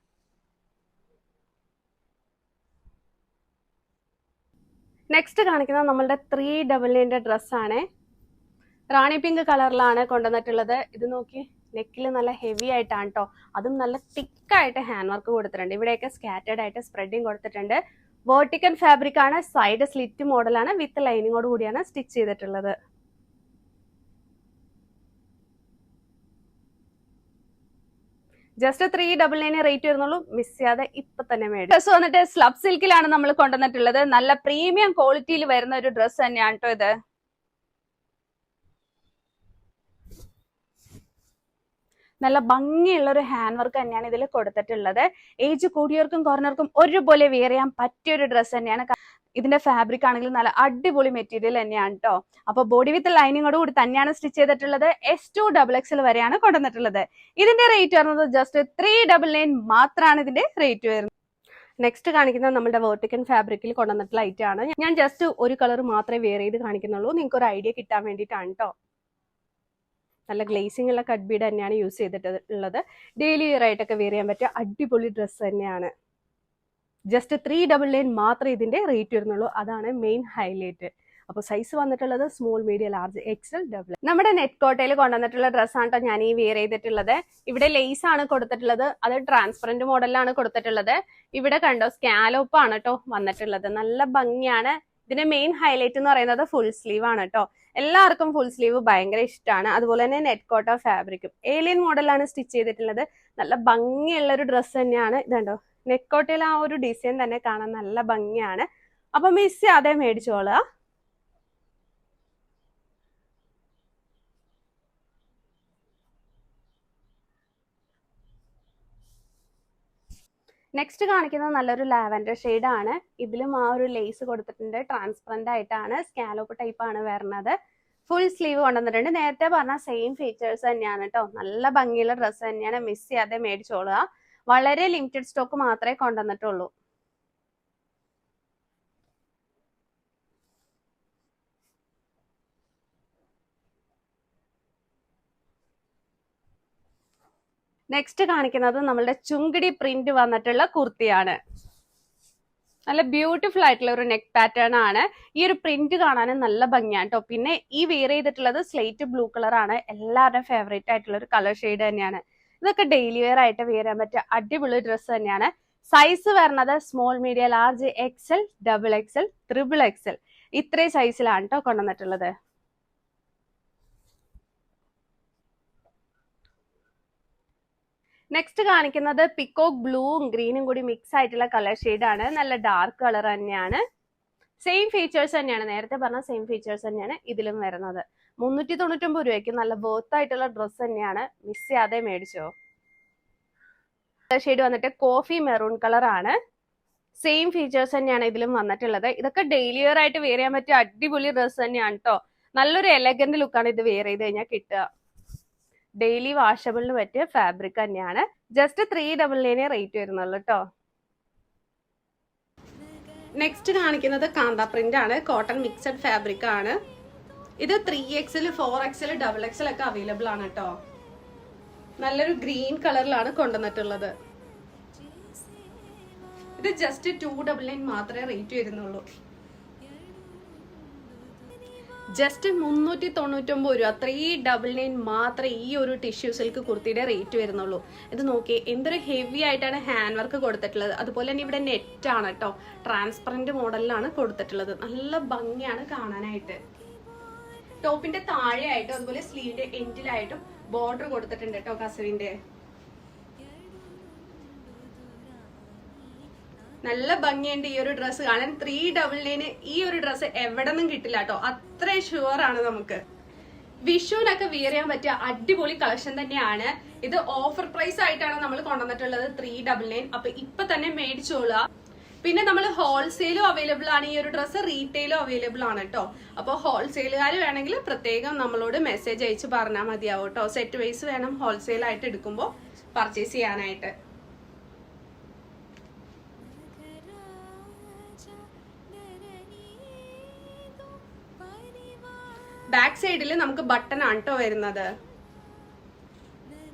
നെക്സ്റ്റ് കാണിക്കുന്നത് നമ്മളുടെ 399 ഡ്രസ്സാണ്. റാണി പിങ്ക് കളറിലാണ് കൊണ്ടുവന്നിട്ടുള്ളത്. ഇത് നോക്കി, നെക്കിൽ നല്ല ഹെവി ആയിട്ടാണ് കേട്ടോ. അതും നല്ല തിക്കായിട്ട് ഹാൻഡ് വർക്ക് കൊടുത്തിട്ടുണ്ട്. ഇവിടെയൊക്കെ സ്കാറ്റേർഡ് ആയിട്ട് സ്പ്രെഡിങ് കൊടുത്തിട്ടുണ്ട്. വേർട്ടിക്കൽ ഫാബ്രിക് ആണ്. സൈഡ് സ്ലിറ്റ് മോഡലാണ്. വിത്ത് ലൈനിങ്ങോട് കൂടിയാണ് സ്റ്റിച്ച് ചെയ്തിട്ടുള്ളത്. ജസ്റ്റ് 399 റേറ്റ് വരുന്നുള്ളൂ. മിസ് ചെയ്യാതെ ഇപ്പൊ തന്നെ മേടിക്കും. ഡ്രസ് വന്നിട്ട് സ്ലബ് സിൽക്കിലാണ് നമ്മൾ കൊണ്ടുവന്നിട്ടുള്ളത്. നല്ല പ്രീമിയം ക്വാളിറ്റിയിൽ വരുന്ന ഒരു ഡ്രസ് തന്നെയാണ് കേട്ടോ ഇത്. നല്ല ഭംഗിയുള്ള ഒരു ഹാൻഡ് വർക്ക് തന്നെയാണ് ഇതിൽ കൊടുത്തിട്ടുള്ളത്. ഏജ് കൂടിയവർക്കും കുറഞ്ഞവർക്കും ഒരുപോലെ വെയർ ചെയ്യാൻ പറ്റിയ ഒരു ഡ്രസ്സ് തന്നെയാണ്. ഇതിന്റെ ഫാബ്രിക് ആണെങ്കിൽ നല്ല അടിപൊളി മെറ്റീരിയൽ തന്നെയാണ് കേട്ടോ. അപ്പൊ ബോഡി വിത്ത് ലൈനിങ്ങോട് കൂടി തന്നെയാണ് സ്റ്റിച്ച് ചെയ്തിട്ടുള്ളത്. S2 XXL വരെയാണ് കൊണ്ടുവന്നിട്ടുള്ളത്. ഇതിന്റെ റേറ്റ് വരുന്നത് ജസ്റ്റ് 399 മാത്രമാണ് ഇതിന്റെ റേറ്റ് വരുന്നത്. നെക്സ്റ്റ് കാണിക്കുന്നത് നമ്മുടെ വേർട്ടിക്കൽ ഫാബ്രിക്കിൽ കൊണ്ടുവന്നിട്ടുള്ള ഐറ്റം ആണ്. ഞാൻ ജസ്റ്റ് ഒരു കളർ മാത്രമേ വെയർ ചെയ്ത് കാണിക്കുന്നുള്ളൂ, നിങ്ങൾക്ക് ഒരു ഐഡിയ കിട്ടാൻ വേണ്ടിയിട്ടാണ് കേട്ടോ. നല്ല ഗ്ലേസിംഗ് ഉള്ള കട്ട് ബീഡ് തന്നെയാണ് യൂസ് ചെയ്തിട്ടുള്ളത്. ഡെയിലി വെയർ ആയിട്ടൊക്കെ വെയർ ചെയ്യാൻ പറ്റിയ അടിപൊളി ഡ്രസ്സ് തന്നെയാണ്. ജസ്റ്റ് 399 മാത്രമേ ഇതിന്റെ റേറ്റ് വരുന്നുള്ളൂ. അതാണ് മെയിൻ ഹൈലൈറ്റ്. അപ്പോൾ സൈസ് വന്നിട്ടുള്ളത് small, medium, large, XL, double. നമ്മുടെ നെറ്റ് കോട്ടയിൽ കൊണ്ടുവന്നിട്ടുള്ള ഡ്രസ്സാണ് കേട്ടോ ഞാൻ ഈ വെയർ ചെയ്തിട്ടുള്ളത്. ഇവിടെ ലേസ് ആണ് കൊടുത്തിട്ടുള്ളത്. അത് ട്രാൻസ്പെറന്റ് മോഡലിലാണ് കൊടുത്തിട്ടുള്ളത്. ഇവിടെ കണ്ടോ, സ്കാലോപ്പ് ആണ് കേട്ടോ വന്നിട്ടുള്ളത്. നല്ല ഭംഗിയാണ്. ഇതിന്റെ മെയിൻ ഹൈലൈറ്റ് എന്ന് പറയുന്നത് ഫുൾ സ്ലീവ് ആണ് കേട്ടോ. എല്ലാവർക്കും ഫുൾ സ്ലീവ് ഭയങ്കര ഇഷ്ടമാണ്. അതുപോലെ തന്നെ നെറ്റ് കോട്ട ഫാബ്രിക്കും ഏലിയൻ മോഡലാണ് സ്റ്റിച്ച് ചെയ്തിട്ടുള്ളത്. നല്ല ഭംഗിയുള്ള ഒരു ഡ്രസ്സ് തന്നെയാണ്. ഇതുണ്ടോ, നെറ്റ് കോട്ടയിൽ ആ ഒരു ഡിസൈൻ തന്നെ കാണാൻ നല്ല ഭംഗിയാണ്. അപ്പൊ മിസ് ചെയ്യാതെ മേടിച്ചോളുക. നെക്സ്റ്റ് കാണിക്കുന്നത് നല്ലൊരു ലാവൻഡർ ഷെയ്ഡ് ആണ്. ഇതിലും ആ ഒരു ലേസ് കൊടുത്തിട്ടുണ്ട്. ട്രാൻസ്പെറന്റ് ആയിട്ടാണ്, സ്കാലോപ്പ് ടൈപ്പ് ആണ് വരുന്നത്. ഫുൾ സ്ലീവ് കൊണ്ടുവന്നിട്ടുണ്ട്. നേരത്തെ പറഞ്ഞ സെയിം ഫീച്ചേഴ്സ് തന്നെയാണ് കേട്ടോ. നല്ല ഭംഗിയുള്ള ഡ്രസ്സ് തന്നെയാണ്. മിസ് ചെയ്യാതെ മേടിച്ചോളുക. വളരെ ലിമിറ്റഡ് സ്റ്റോക്ക് മാത്രമേ കൊണ്ടുവന്നിട്ടുള്ളൂ. നെക്സ്റ്റ് കാണിക്കുന്നത് നമ്മളുടെ ചുങ്കിടി പ്രിന്റ് വന്നിട്ടുള്ള കുർത്തിയാണ്. നല്ല ബ്യൂട്ടിഫുൾ ആയിട്ടുള്ള ഒരു നെക്ക് പാറ്റേൺ ആണ്. ഈ ഒരു പ്രിന്റ് കാണാനും നല്ല ഭംഗിയാണ് കേട്ടോ. പിന്നെ ഈ വെയർ ചെയ്തിട്ടുള്ളത് സ്ലേറ്റ് ബ്ലൂ കളർ ആണ്. എല്ലാവരുടെയും ഫേവറേറ്റ് ആയിട്ടുള്ള ഒരു കളർ ഷെയ്ഡ് തന്നെയാണ്. ഇതൊക്കെ ഡെയിലി വെയർ ആയിട്ട് വെയർ ചെയ്യാൻ പറ്റിയ അടിപൊളി ഡ്രസ്സ് തന്നെയാണ്. സൈസ് വരുന്നത് small, medium, large, XL, double XL, triple XL ഇത്രയും സൈസിലാണ് കേട്ടോ കൊണ്ടുവന്നിട്ടുള്ളത്. നെക്സ്റ്റ് കാണിക്കുന്നത് പിക്കോക്ക് ബ്ലൂവും ഗ്രീനും കൂടി മിക്സ് ആയിട്ടുള്ള കളർ ഷെയ്ഡ് ആണ്. നല്ല ഡാർക്ക് കളർ തന്നെയാണ്. സെയിം ഫീച്ചേഴ്സ് തന്നെയാണ്, നേരത്തെ പറഞ്ഞ സെയിം ഫീച്ചേഴ്സ് തന്നെയാണ് ഇതിലും വരുന്നത്. 399 രൂപയ്ക്ക് നല്ല വർത്ത് ആയിട്ടുള്ള ഡ്രസ്സ് തന്നെയാണ്. മിസ് ചെയ്യാതെ മേടിച്ചോ. കളർ ഷെയ്ഡ് വന്നിട്ട് കോഫി മെറൂൺ കളർ ആണ്. സെയിം ഫീച്ചേഴ്സ് തന്നെയാണ് ഇതിലും വന്നിട്ടുള്ളത്. ഇതൊക്കെ ഡെയിലി വെയർ ആയിട്ട് വെയർ ചെയ്യാൻ പറ്റിയ അടിപൊളി ഡ്രസ്സ് തന്നെയാണ് കേട്ടോ. നല്ലൊരു എലഗന്റ് ലുക്കാണ് ഇത് വെയർ ചെയ്ത് കഴിഞ്ഞാൽ കിട്ടുക. ഡെയിലി വാഷബിളിന് പറ്റിയ ഫാബ്രിക് തന്നെയാണ്. ജസ്റ്റ് 399 റേറ്റ് വരുന്നുള്ളൂ കേട്ടോ. നെക്സ്റ്റ് കാണിക്കുന്നത് കാന്ത പ്രിന്റ് ആണ്. കോട്ടൺ മിക്സഡ് ഫാബ്രിക് ആണ്. ഇത് 3XL, 4XL, ഡബിൾ എക്സൽ ഒക്കെ അവൈലബിൾ ആണ് കേട്ടോ. നല്ലൊരു ഗ്രീൻ കളറിലാണ് കൊണ്ടുവന്നിട്ടുള്ളത്. ഇത് ജസ്റ്റ് 299 മാത്രമേ റേറ്റ് വരുന്നുള്ളൂ. ജസ്റ്റ് 399 രൂപ, 399 മാത്രമേ ഈ ഒരു ടിഷ്യൂ സിൽക്ക് കുർത്തിയുടെ റേറ്റ് വരുന്നുള്ളൂ. ഇത് നോക്കി എന്തൊരു ഹെവി ആയിട്ടാണ് ഹാൻഡ് വർക്ക് കൊടുത്തിട്ടുള്ളത്. അതുപോലെ തന്നെ ഇവിടെ നെറ്റ് ആണ് കേട്ടോ. ട്രാൻസ്പെറന്റ് മോഡലിലാണ് കൊടുത്തിട്ടുള്ളത്. നല്ല ഭംഗിയാണ് കാണാനായിട്ട്. ടോപ്പിന്റെ താഴെയായിട്ടും അതുപോലെ സ്ലീവിന്റെ എൻഡിലായിട്ടും ബോർഡർ കൊടുത്തിട്ടുണ്ട് കേട്ടോ കസവിന്റെ. നല്ല ഭംഗിയുണ്ട് ഈ ഒരു ഡ്രസ്സ് കാണാൻ. 399 ഈ ഒരു ഡ്രസ്സ് എവിടെ നിന്നും കിട്ടില്ല കേട്ടോ. അത്ര ഷുവർ ആണ് നമുക്ക്. വിഷുവിനൊക്കെ വിയർ ചെയ്യാൻ പറ്റിയ അടിപൊളി കളക്ഷൻ തന്നെയാണ്. ഇത് ഓഫർ പ്രൈസ് ആയിട്ടാണ് നമ്മൾ കൊണ്ടുവന്നിട്ടുള്ളത് 399. അപ്പൊ ഇപ്പൊ തന്നെ മേടിച്ചോളുക. പിന്നെ നമ്മൾ ഹോൾസെയിലും അവൈലബിൾ ആണ്. ഈ ഒരു ഡ്രസ്സ് റീറ്റെയിലും അവൈലബിൾ ആണ് കേട്ടോ. അപ്പോൾ ഹോൾസെയിലുകാർ വേണമെങ്കിൽ പ്രത്യേകം നമ്മളോട് മെസ്സേജ് അയച്ച് പറഞ്ഞാൽ മതിയാവും കേട്ടോ. സെറ്റ് വൈസ് വേണം ഹോൾസെയിൽ ആയിട്ട് എടുക്കുമ്പോൾ പർച്ചേസ് ചെയ്യാനായിട്ട്. ബാക്ക് സൈഡിൽ നമുക്ക് ബട്ടൺ ആണ് കേട്ടോ വരുന്നത്.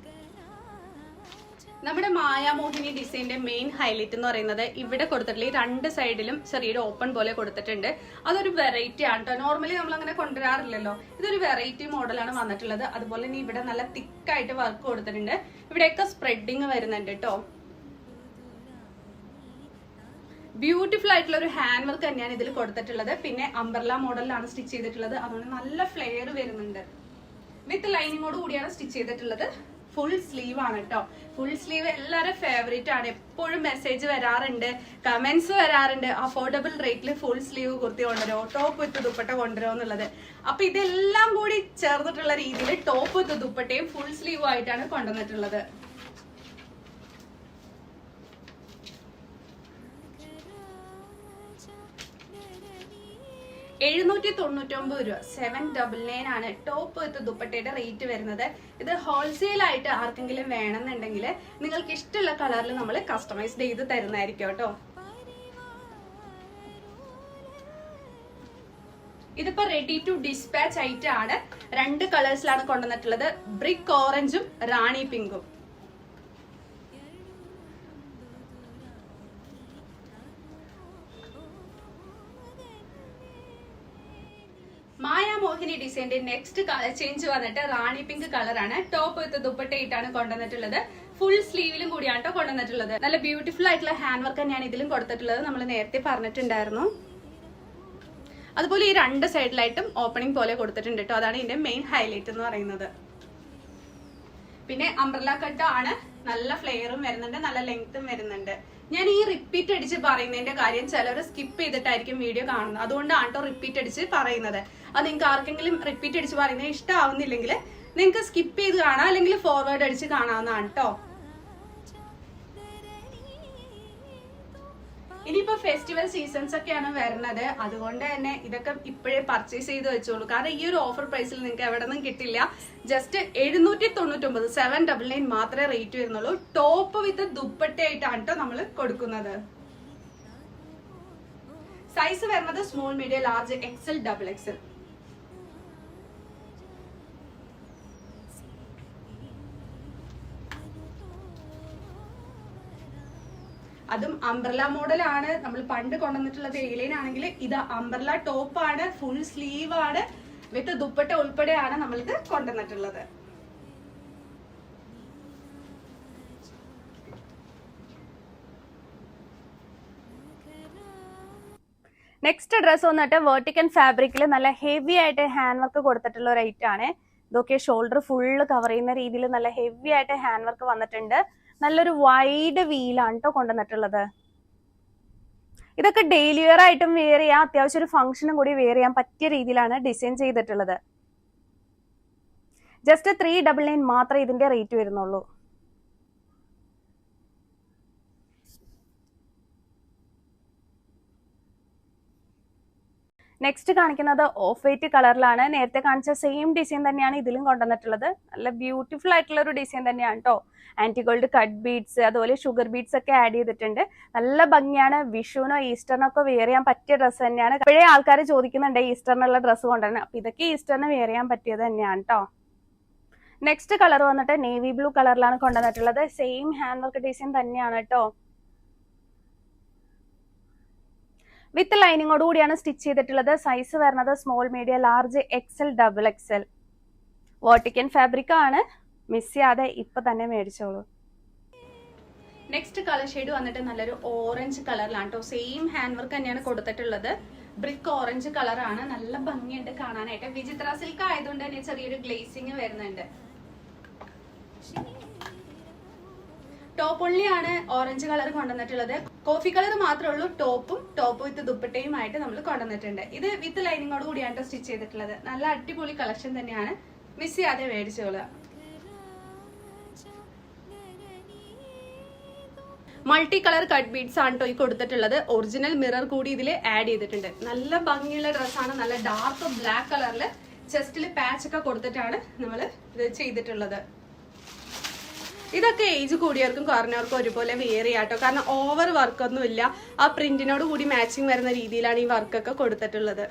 നമ്മുടെ മായാമോഹിനി ഡിസൈനിന്റെ മെയിൻ ഹൈലൈറ്റ് എന്ന് പറയുന്നത് ഇവിടെ കൊടുത്തിട്ടുള്ള ഈ രണ്ട് സൈഡിലും ചെറിയൊരു ഓപ്പൺ പോലെ കൊടുത്തിട്ടുണ്ട്. അതൊരു വെറൈറ്റി ആണ് കേട്ടോ. നോർമലി നമ്മൾ അങ്ങനെ കൊണ്ടുവരാറില്ലല്ലോ. ഇതൊരു വെറൈറ്റി മോഡലാണ് വന്നിട്ടുള്ളത്. അതുപോലെ തന്നെ ഇവിടെ നല്ല തിക്കായിട്ട് വർക്ക് കൊടുത്തിട്ടുണ്ട്. ഇവിടെയൊക്കെ സ്പ്രെഡിങ് വരുന്നുണ്ട് കേട്ടോ. ബ്യൂട്ടിഫുൾ ആയിട്ടുള്ള ഒരു ഹാൻഡ് വർക്ക് തന്നെയാണ് ഇതിൽ കൊടുത്തിട്ടുള്ളത്. പിന്നെ അംബ്രല മോഡലിലാണ് സ്റ്റിച്ച് ചെയ്തിട്ടുള്ളത്. അതുകൊണ്ട് നല്ല ഫ്ലെയർ വരുന്നുണ്ട്. വിത്ത് ലൈനിങ്ങോട് കൂടിയാണ് സ്റ്റിച്ച് ചെയ്തിട്ടുള്ളത്. ഫുൾ സ്ലീവ് ആണ് കേട്ടോ. ഫുൾ സ്ലീവ് എല്ലാവരും ഫേവറേറ്റ് ആണ്. എപ്പോഴും മെസ്സേജ് വരാറുണ്ട്, കമന്റ്സ് വരാറുണ്ട്, അഫോർഡബിൾ റേറ്റിൽ ഫുൾ സ്ലീവ് കുർത്തി കൊണ്ടുവരോ, ടോപ്പ് വിത്ത് ദുപ്പട്ട കൊണ്ടുവരോ എന്നുള്ളത്. അപ്പൊ ഇതെല്ലാം കൂടി ചേർന്നിട്ടുള്ള രീതിയിൽ ടോപ്പ് വിത്ത് ദുപ്പട്ടയും ഫുൾ സ്ലീവും ആയിട്ടാണ് കൊണ്ടുവന്നിട്ടുള്ളത്. 799 രൂപ, 799 ആണ് ടോപ്പ് വിത്ത് ദുപ്പട്ടയുടെ റേറ്റ് വരുന്നത്. ഇത് ഹോൾസെയിൽ ആയിട്ട് ആർക്കെങ്കിലും വേണമെന്നുണ്ടെങ്കിൽ നിങ്ങൾക്ക് ഇഷ്ടമുള്ള കളറിൽ നമ്മൾ കസ്റ്റമൈസ് ചെയ്ത് തരുന്നതായിരിക്കും കേട്ടോ. ഇതിപ്പോ റെഡി ടു ഡിസ്പാച്ച് ഐറ്റം ആണ്. 2 കളേഴ്സിലാണ് കൊണ്ടുവന്നിട്ടുള്ളത്. ബ്രിക്ക് ഓറഞ്ചും റാണി പിങ്കും. മായാമോഹിനി ഡിസൈന്റെ നെക്സ്റ്റ് കളർ ചേഞ്ച് വന്നിട്ട് റാണി പിങ്ക് കളറാണ്. ടോപ്പ് വിത്ത് ദുപ്പട്ടയായിട്ടാണ് കൊണ്ടുവന്നിട്ടുള്ളത്. ഫുൾ സ്ലീവിലും കൂടിയാണ് കേട്ടോ കൊണ്ടുവന്നിട്ടുള്ളത്. നല്ല ബ്യൂട്ടിഫുൾ ആയിട്ടുള്ള ഹാൻഡ് വർക്ക് തന്നെയാണ് ഇതിലും കൊടുത്തിട്ടുള്ളത്. നമ്മൾ നേരത്തെ പറഞ്ഞിട്ടുണ്ടായിരുന്നു. അതുപോലെ ഈ 2 സൈഡിലായിട്ടും ഓപ്പണിംഗ് പോലെ കൊടുത്തിട്ടുണ്ട് കേട്ടോ. അതാണ് ഇതിന്റെ മെയിൻ ഹൈലൈറ്റ് എന്ന് പറയുന്നത്. പിന്നെ അംബ്രല കട്ട് ആണ്. നല്ല ഫ്ലെയറും വരുന്നുണ്ട്, നല്ല ലെങ്ത്തും വരുന്നുണ്ട്. ഞാൻ ഈ റിപ്പീറ്റ് അടിച്ച് പറയുന്നതിന്റെ കാര്യം ചിലർ സ്കിപ്പ് ചെയ്തിട്ടായിരിക്കും വീഡിയോ കാണുന്നത്. അതുകൊണ്ടാണ് കേട്ടോ റിപ്പീറ്റ് അടിച്ച് പറയുന്നത്. അത് നിങ്ങൾക്ക് ആർക്കെങ്കിലും റിപ്പീറ്റ് അടിച്ച് പറയുന്നത് ഇഷ്ടമാവുന്നില്ലെങ്കിൽ നിങ്ങൾക്ക് സ്കിപ്പ് ചെയ്ത് കാണാം, അല്ലെങ്കിൽ ഫോർവേഡ് അടിച്ച് കാണാവുന്നതാണ് കേട്ടോ. ഇനിയിപ്പോ ഫെസ്റ്റിവൽ സീസൺസ് ഒക്കെയാണ് വരുന്നത്. അതുകൊണ്ട് തന്നെ ഇതൊക്കെ ഇപ്പോഴേ പർച്ചേസ് ചെയ്ത് വെച്ചോളൂ. കാരണം ഈ ഒരു ഓഫർ പ്രൈസിൽ നിങ്ങൾക്ക് എവിടെ നിന്നും കിട്ടില്ല. ജസ്റ്റ് 799, 799 മാത്രമേ റേറ്റ് വരുന്നുള്ളൂ. ടോപ്പ് വിത്ത് ദുപ്പട്ടയായിട്ടാണ് കേട്ടോ നമ്മൾ കൊടുക്കുന്നത്. സൈസ് വരുന്നത് small, medium, large, XL, double XL. അതും അംബ്രല മോഡലാണ്. നമ്മൾ പണ്ട് കൊണ്ടുവന്നിട്ടുള്ളത് ഏലിയൻ ആണെങ്കിൽ ഇത് അംബ്രല ടോപ്പാണ്, ഫുൾ സ്ലീവ് ആണ്, വിത്ത് ദുപ്പട്ട ഉൾപ്പെടെയാണ് നമ്മളിത് കൊണ്ടുവന്നിട്ടുള്ളത്. നെക്സ്റ്റ് ഡ്രസ് വന്നിട്ട് വെർട്ടിക്കൽ ഫാബ്രിക്കിൽ നല്ല ഹെവി ആയിട്ട് ഹാൻഡ് വർക്ക് കൊടുത്തിട്ടുള്ള ഒരു ഐറ്റം ആണ്. ഇതൊക്കെ ഷോൾഡർ ഫുള്ള് കവർ ചെയ്യുന്ന രീതിയിൽ നല്ല ഹെവി ആയിട്ട് ഹാൻഡ് വർക്ക് വന്നിട്ടുണ്ട്. നല്ലൊരു വൈഡ് വീലാണ് കേട്ടോ കൊണ്ടുവന്നിട്ടുള്ളത്. ഇതൊക്കെ ഡെയിലി വെയർ ആയിട്ടും വെയർ ചെയ്യാം, അത്യാവശ്യം ഒരു ഫംഗ്ഷനും കൂടി വെയർ ചെയ്യാൻ പറ്റിയ രീതിയിലാണ് ഡിസൈൻ ചെയ്തിട്ടുള്ളത്. ജസ്റ്റ് 399 മാത്രമേ ഇതിന്റെ റേറ്റ് വരുന്നുള്ളൂ. നെക്സ്റ്റ് കാണിക്കുന്നത് ഓഫ് വൈറ്റ് കളറിലാണ്. നേരത്തെ കാണിച്ച സെയിം ഡിസൈൻ തന്നെയാണ് ഇതിലും കൊണ്ടുവന്നിട്ടുള്ളത്. നല്ല ബ്യൂട്ടിഫുൾ ആയിട്ടുള്ള ഒരു ഡിസൈൻ തന്നെയാണ് കേട്ടോ. ആന്റി ഗോൾഡ് കട്ട് ബീഡ്സ്, അതുപോലെ ഷുഗർ ബീഡ്സ് ഒക്കെ ആഡ് ചെയ്തിട്ടുണ്ട്. നല്ല ഭംഗിയാണ്. വിഷുവിനോ ഈസ്റ്ററിനോ ഒക്കെ വെയർ ചെയ്യാൻ പറ്റിയ ഡ്രസ്സ് തന്നെയാണ്. ഇപ്പോഴേ ആൾക്കാർ ചോദിക്കുന്നുണ്ട് ഈസ്റ്ററിനുള്ള ഡ്രസ്സ് കൊണ്ടുവരണം. അപ്പൊ ഇതൊക്കെ ഈസ്റ്ററിന് വെയർ ചെയ്യാൻ പറ്റിയത് തന്നെയാണ് കേട്ടോ. നെക്സ്റ്റ് കളർ വന്നിട്ട് നേവി ബ്ലൂ കളറിലാണ് കൊണ്ടുവന്നിട്ടുള്ളത്. സെയിം ഹാൻഡ് വർക്ക് ഡിസൈൻ തന്നെയാണ് കേട്ടോ. വിത്ത് ലൈനിങ്ങോട് കൂടിയാണ് സ്റ്റിച്ച് ചെയ്തിട്ടുള്ളത്. സൈസ് വരുന്നത് small, medium, large, XL, double XL. Vertical fabric ആണ്. മിസ് ചെയ്യാതെ ഇപ്പൊ തന്നെ മേടിച്ചോളൂ. നെക്സ്റ്റ് കളർ ഷെയ്ഡ് വന്നിട്ട് നല്ലൊരു ഓറഞ്ച് കളറിലാണ് കേട്ടോ. സെയിം ഹാൻഡ് വർക്ക് തന്നെയാണ് കൊടുത്തിട്ടുള്ളത്. ബ്രിക്ക് ഓറഞ്ച് കളറാണ്. നല്ല ഭംഗിയുണ്ട് കാണാനായിട്ട്. വിചിത്ര സിൽക്ക് ആയതുകൊണ്ട് തന്നെ ചെറിയൊരു ഗ്ലേസിങ് വരുന്നുണ്ട്. ടോപ്പ് ഒള്ളിയാണ് ഓറഞ്ച് കളർ കൊണ്ടുവന്നിട്ടുള്ളത്. കോഫി കളർ മാത്രമേ ഉള്ളൂ ടോപ്പ് വിത്ത് ദുപ്പട്ടയുമായിട്ട് നമ്മൾ കൊണ്ടുവന്നിട്ടുണ്ട്. ഇത് വിത്ത് ലൈനിങ്ങോട് കൂടിയാണ് സ്റ്റിച്ച് ചെയ്തിട്ടുള്ളത്. നല്ല അടിപൊളി കളക്ഷൻ തന്നെയാണ്. മിസ് ചെയ്യാതെ മേടിച്ചോളുക. മൾട്ടി കളർ കട്ട് ബീഡ്സ് ആണ് കേട്ടോ ഈ കൊടുത്തിട്ടുള്ളത്. ഒറിജിനൽ മിറർ കൂടി ഇതിൽ ആഡ് ചെയ്തിട്ടുണ്ട്. നല്ല ഭംഗിയുള്ള ഡ്രസ്സാണ്. നല്ല ഡാർക്ക് ബ്ലാക്ക് കളറിൽ ചെസ്റ്റിൽ പാച്ച് ഒക്കെ കൊടുത്തിട്ടാണ് നമ്മൾ ഇത് ചെയ്തിട്ടുള്ളത്. ഇതൊക്കെ ഏജ് കൂടിയവർക്കും കുറഞ്ഞവർക്കും ഒരുപോലെ വെയർ ചെയ്യാം കേട്ടോ. കാരണം ഓവർ വർക്കൊന്നും ഇല്ല. ആ പ്രിന്റിനോട് കൂടി മാച്ചിങ് വരുന്ന രീതിയിലാണ് ഈ വർക്കൊക്കെ കൊടുത്തിട്ടുള്ളത്.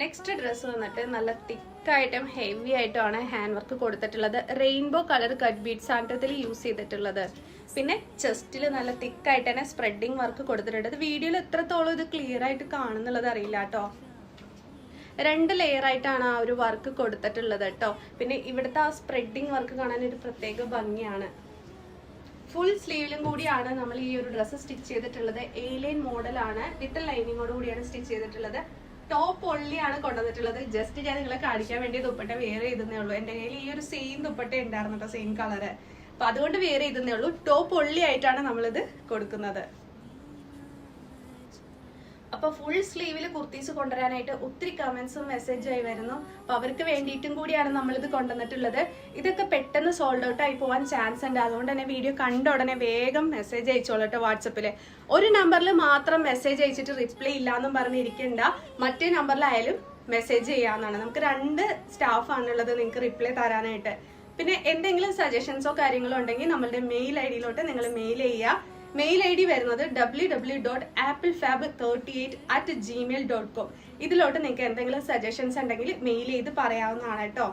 നെക്സ്റ്റ് ഡ്രസ്സ് വന്നിട്ട് നല്ല തിക്കായിട്ടും ഹെവി ആയിട്ടുമാണ് ഹാൻഡ് വർക്ക് കൊടുത്തിട്ടുള്ളത്. റെയിൻബോ കളർ കട്ട് ബീഡ്സ് ആണ് ഇതിൽ യൂസ് ചെയ്തിട്ടുള്ളത്. പിന്നെ ചെസ്റ്റിൽ നല്ല തിക്കായിട്ട് തന്നെ സ്പ്രെഡിങ് വർക്ക് കൊടുത്തിട്ടുണ്ട്. വീഡിയോയിൽ എത്രത്തോളം ഇത് ക്ലിയർ ആയിട്ട് കാണുന്നുള്ളത് അറിയില്ല കേട്ടോ. 2 ലെയർ ആയിട്ടാണ് ആ ഒരു വർക്ക് കൊടുത്തിട്ടുള്ളത് കേട്ടോ. പിന്നെ ഇവിടുത്തെ ആ സ്പ്രെഡിങ് വർക്ക് കാണാൻ ഒരു പ്രത്യേക ഭംഗിയാണ്. ഫുൾ സ്ലീവിലും കൂടിയാണ് നമ്മൾ ഈ ഒരു ഡ്രസ്സ് സ്റ്റിച്ച് ചെയ്തിട്ടുള്ളത്. ഏലിയൻ മോഡലാണ്. വിത്ത് ലൈനിങ്ങോട് കൂടിയാണ് സ്റ്റിച്ച് ചെയ്തിട്ടുള്ളത്. ടോപ്പ് ഒള്ളിയാണ് കൊണ്ടുവന്നിട്ടുള്ളത്. ജസ്റ്റ് ഞാൻ നിങ്ങളെ കാണിക്കാൻ വേണ്ടി ദുപ്പട്ട വെയർ ചെയ്തേ ഉള്ളൂ. എൻ്റെ കയ്യിൽ ഈ ഒരു സെയിം ദുപ്പട്ട ഉണ്ടായിരുന്നു കേട്ടോ, സെയിം കളറ്. അപ്പൊ അതുകൊണ്ട് വെയർ ചെയ്തേ ഉള്ളൂ. ടോപ്പ് ഒള്ളി ആയിട്ടാണ് നമ്മളിത് കൊടുക്കുന്നത്. അപ്പൊ ഫുൾ സ്ലീവിൽ കുർത്തീസ് കൊണ്ടുവരാനായിട്ട് ഒത്തിരി കമന്റ്സും മെസ്സേജും ആയി വരുന്നു. അപ്പൊ അവർക്ക് വേണ്ടിയിട്ടും കൂടിയാണ് നമ്മളിത് കൊണ്ടുവന്നിട്ടുള്ളത്. ഇതൊക്കെ പെട്ടെന്ന് സോൾഡ് ഔട്ട് ആയി പോകാൻ ചാൻസ് ഉണ്ട്. അതുകൊണ്ട് തന്നെ വീഡിയോ കണ്ട ഉടനെ വേഗം മെസ്സേജ് അയച്ചോളട്ടോ. വാട്സപ്പില് ഒരു നമ്പറിൽ മാത്രം മെസ്സേജ് അയച്ചിട്ട് റിപ്ലൈ ഇല്ലാന്നും പറഞ്ഞിരിക്കണ്ട. മറ്റേ നമ്പറിലായാലും മെസ്സേജ് ചെയ്യാവുന്നതാണ്. നമുക്ക് 2 സ്റ്റാഫാണുള്ളത് നിങ്ങൾക്ക് റിപ്ലൈ തരാനായിട്ട്. പിന്നെ എന്തെങ്കിലും സജഷൻസോ കാര്യങ്ങളോ ഉണ്ടെങ്കിൽ നമ്മളുടെ മെയിൽ ഐഡിയിലോട്ട് നിങ്ങൾ മെയിൽ ചെയ്യുക. മെയിൽ ഐ ഡി വരുന്നത് www.applefab38@gmail.com. ഇതിലോട്ട് നിങ്ങൾക്ക് എന്തെങ്കിലും സജഷൻസ് ഉണ്ടെങ്കിൽ മെയിൽ ചെയ്ത് പറയാവുന്നതാണ് കേട്ടോ.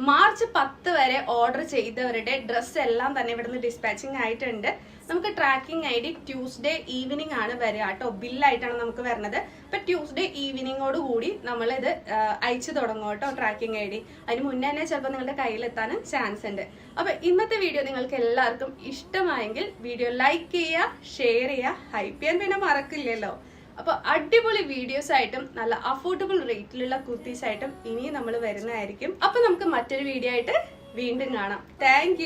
മാർച്ച് 10 വരെ ഓർഡർ ചെയ്തവരുടെ ഡ്രസ്സ് എല്ലാം തന്നെ ഇവിടുന്ന് ഡിസ്പാച്ചിങ് ആയിട്ടുണ്ട്. നമുക്ക് tracking I D Tuesday evening ആണ് വരിക കേട്ടോ. ബില്ലായിട്ടാണ് നമുക്ക് വരുന്നത്. അപ്പൊ ട്യൂസ്ഡേ ഈവനിങ്ങോട് കൂടി നമ്മളിത് അയച്ചു തുടങ്ങും കേട്ടോ ട്രാക്കിംഗ് ഐ ഡി. അതിന് മുന്നേ തന്നെ ചിലപ്പോൾ നിങ്ങളുടെ കയ്യിലെത്താനും ചാൻസ് ഉണ്ട്. അപ്പൊ ഇന്നത്തെ വീഡിയോ നിങ്ങൾക്ക് എല്ലാവർക്കും ഇഷ്ടമായെങ്കിൽ വീഡിയോ ലൈക്ക് ചെയ്യുക, ഷെയർ ചെയ്യുക, ഹൈപ്പ് ചെയ്യാൻ പിന്നെ മറക്കില്ലല്ലോ. അപ്പൊ അടിപൊളി വീഡിയോസ് ആയിട്ടും നല്ല അഫോർഡബിൾ റേറ്റിലുള്ള കുർത്തീസ് ആയിട്ടും ഇനി നമ്മൾ വരുന്നതായിരിക്കും. അപ്പൊ നമുക്ക് മറ്റൊരു വീഡിയോ ആയിട്ട് വീണ്ടും കാണാം. താങ്ക്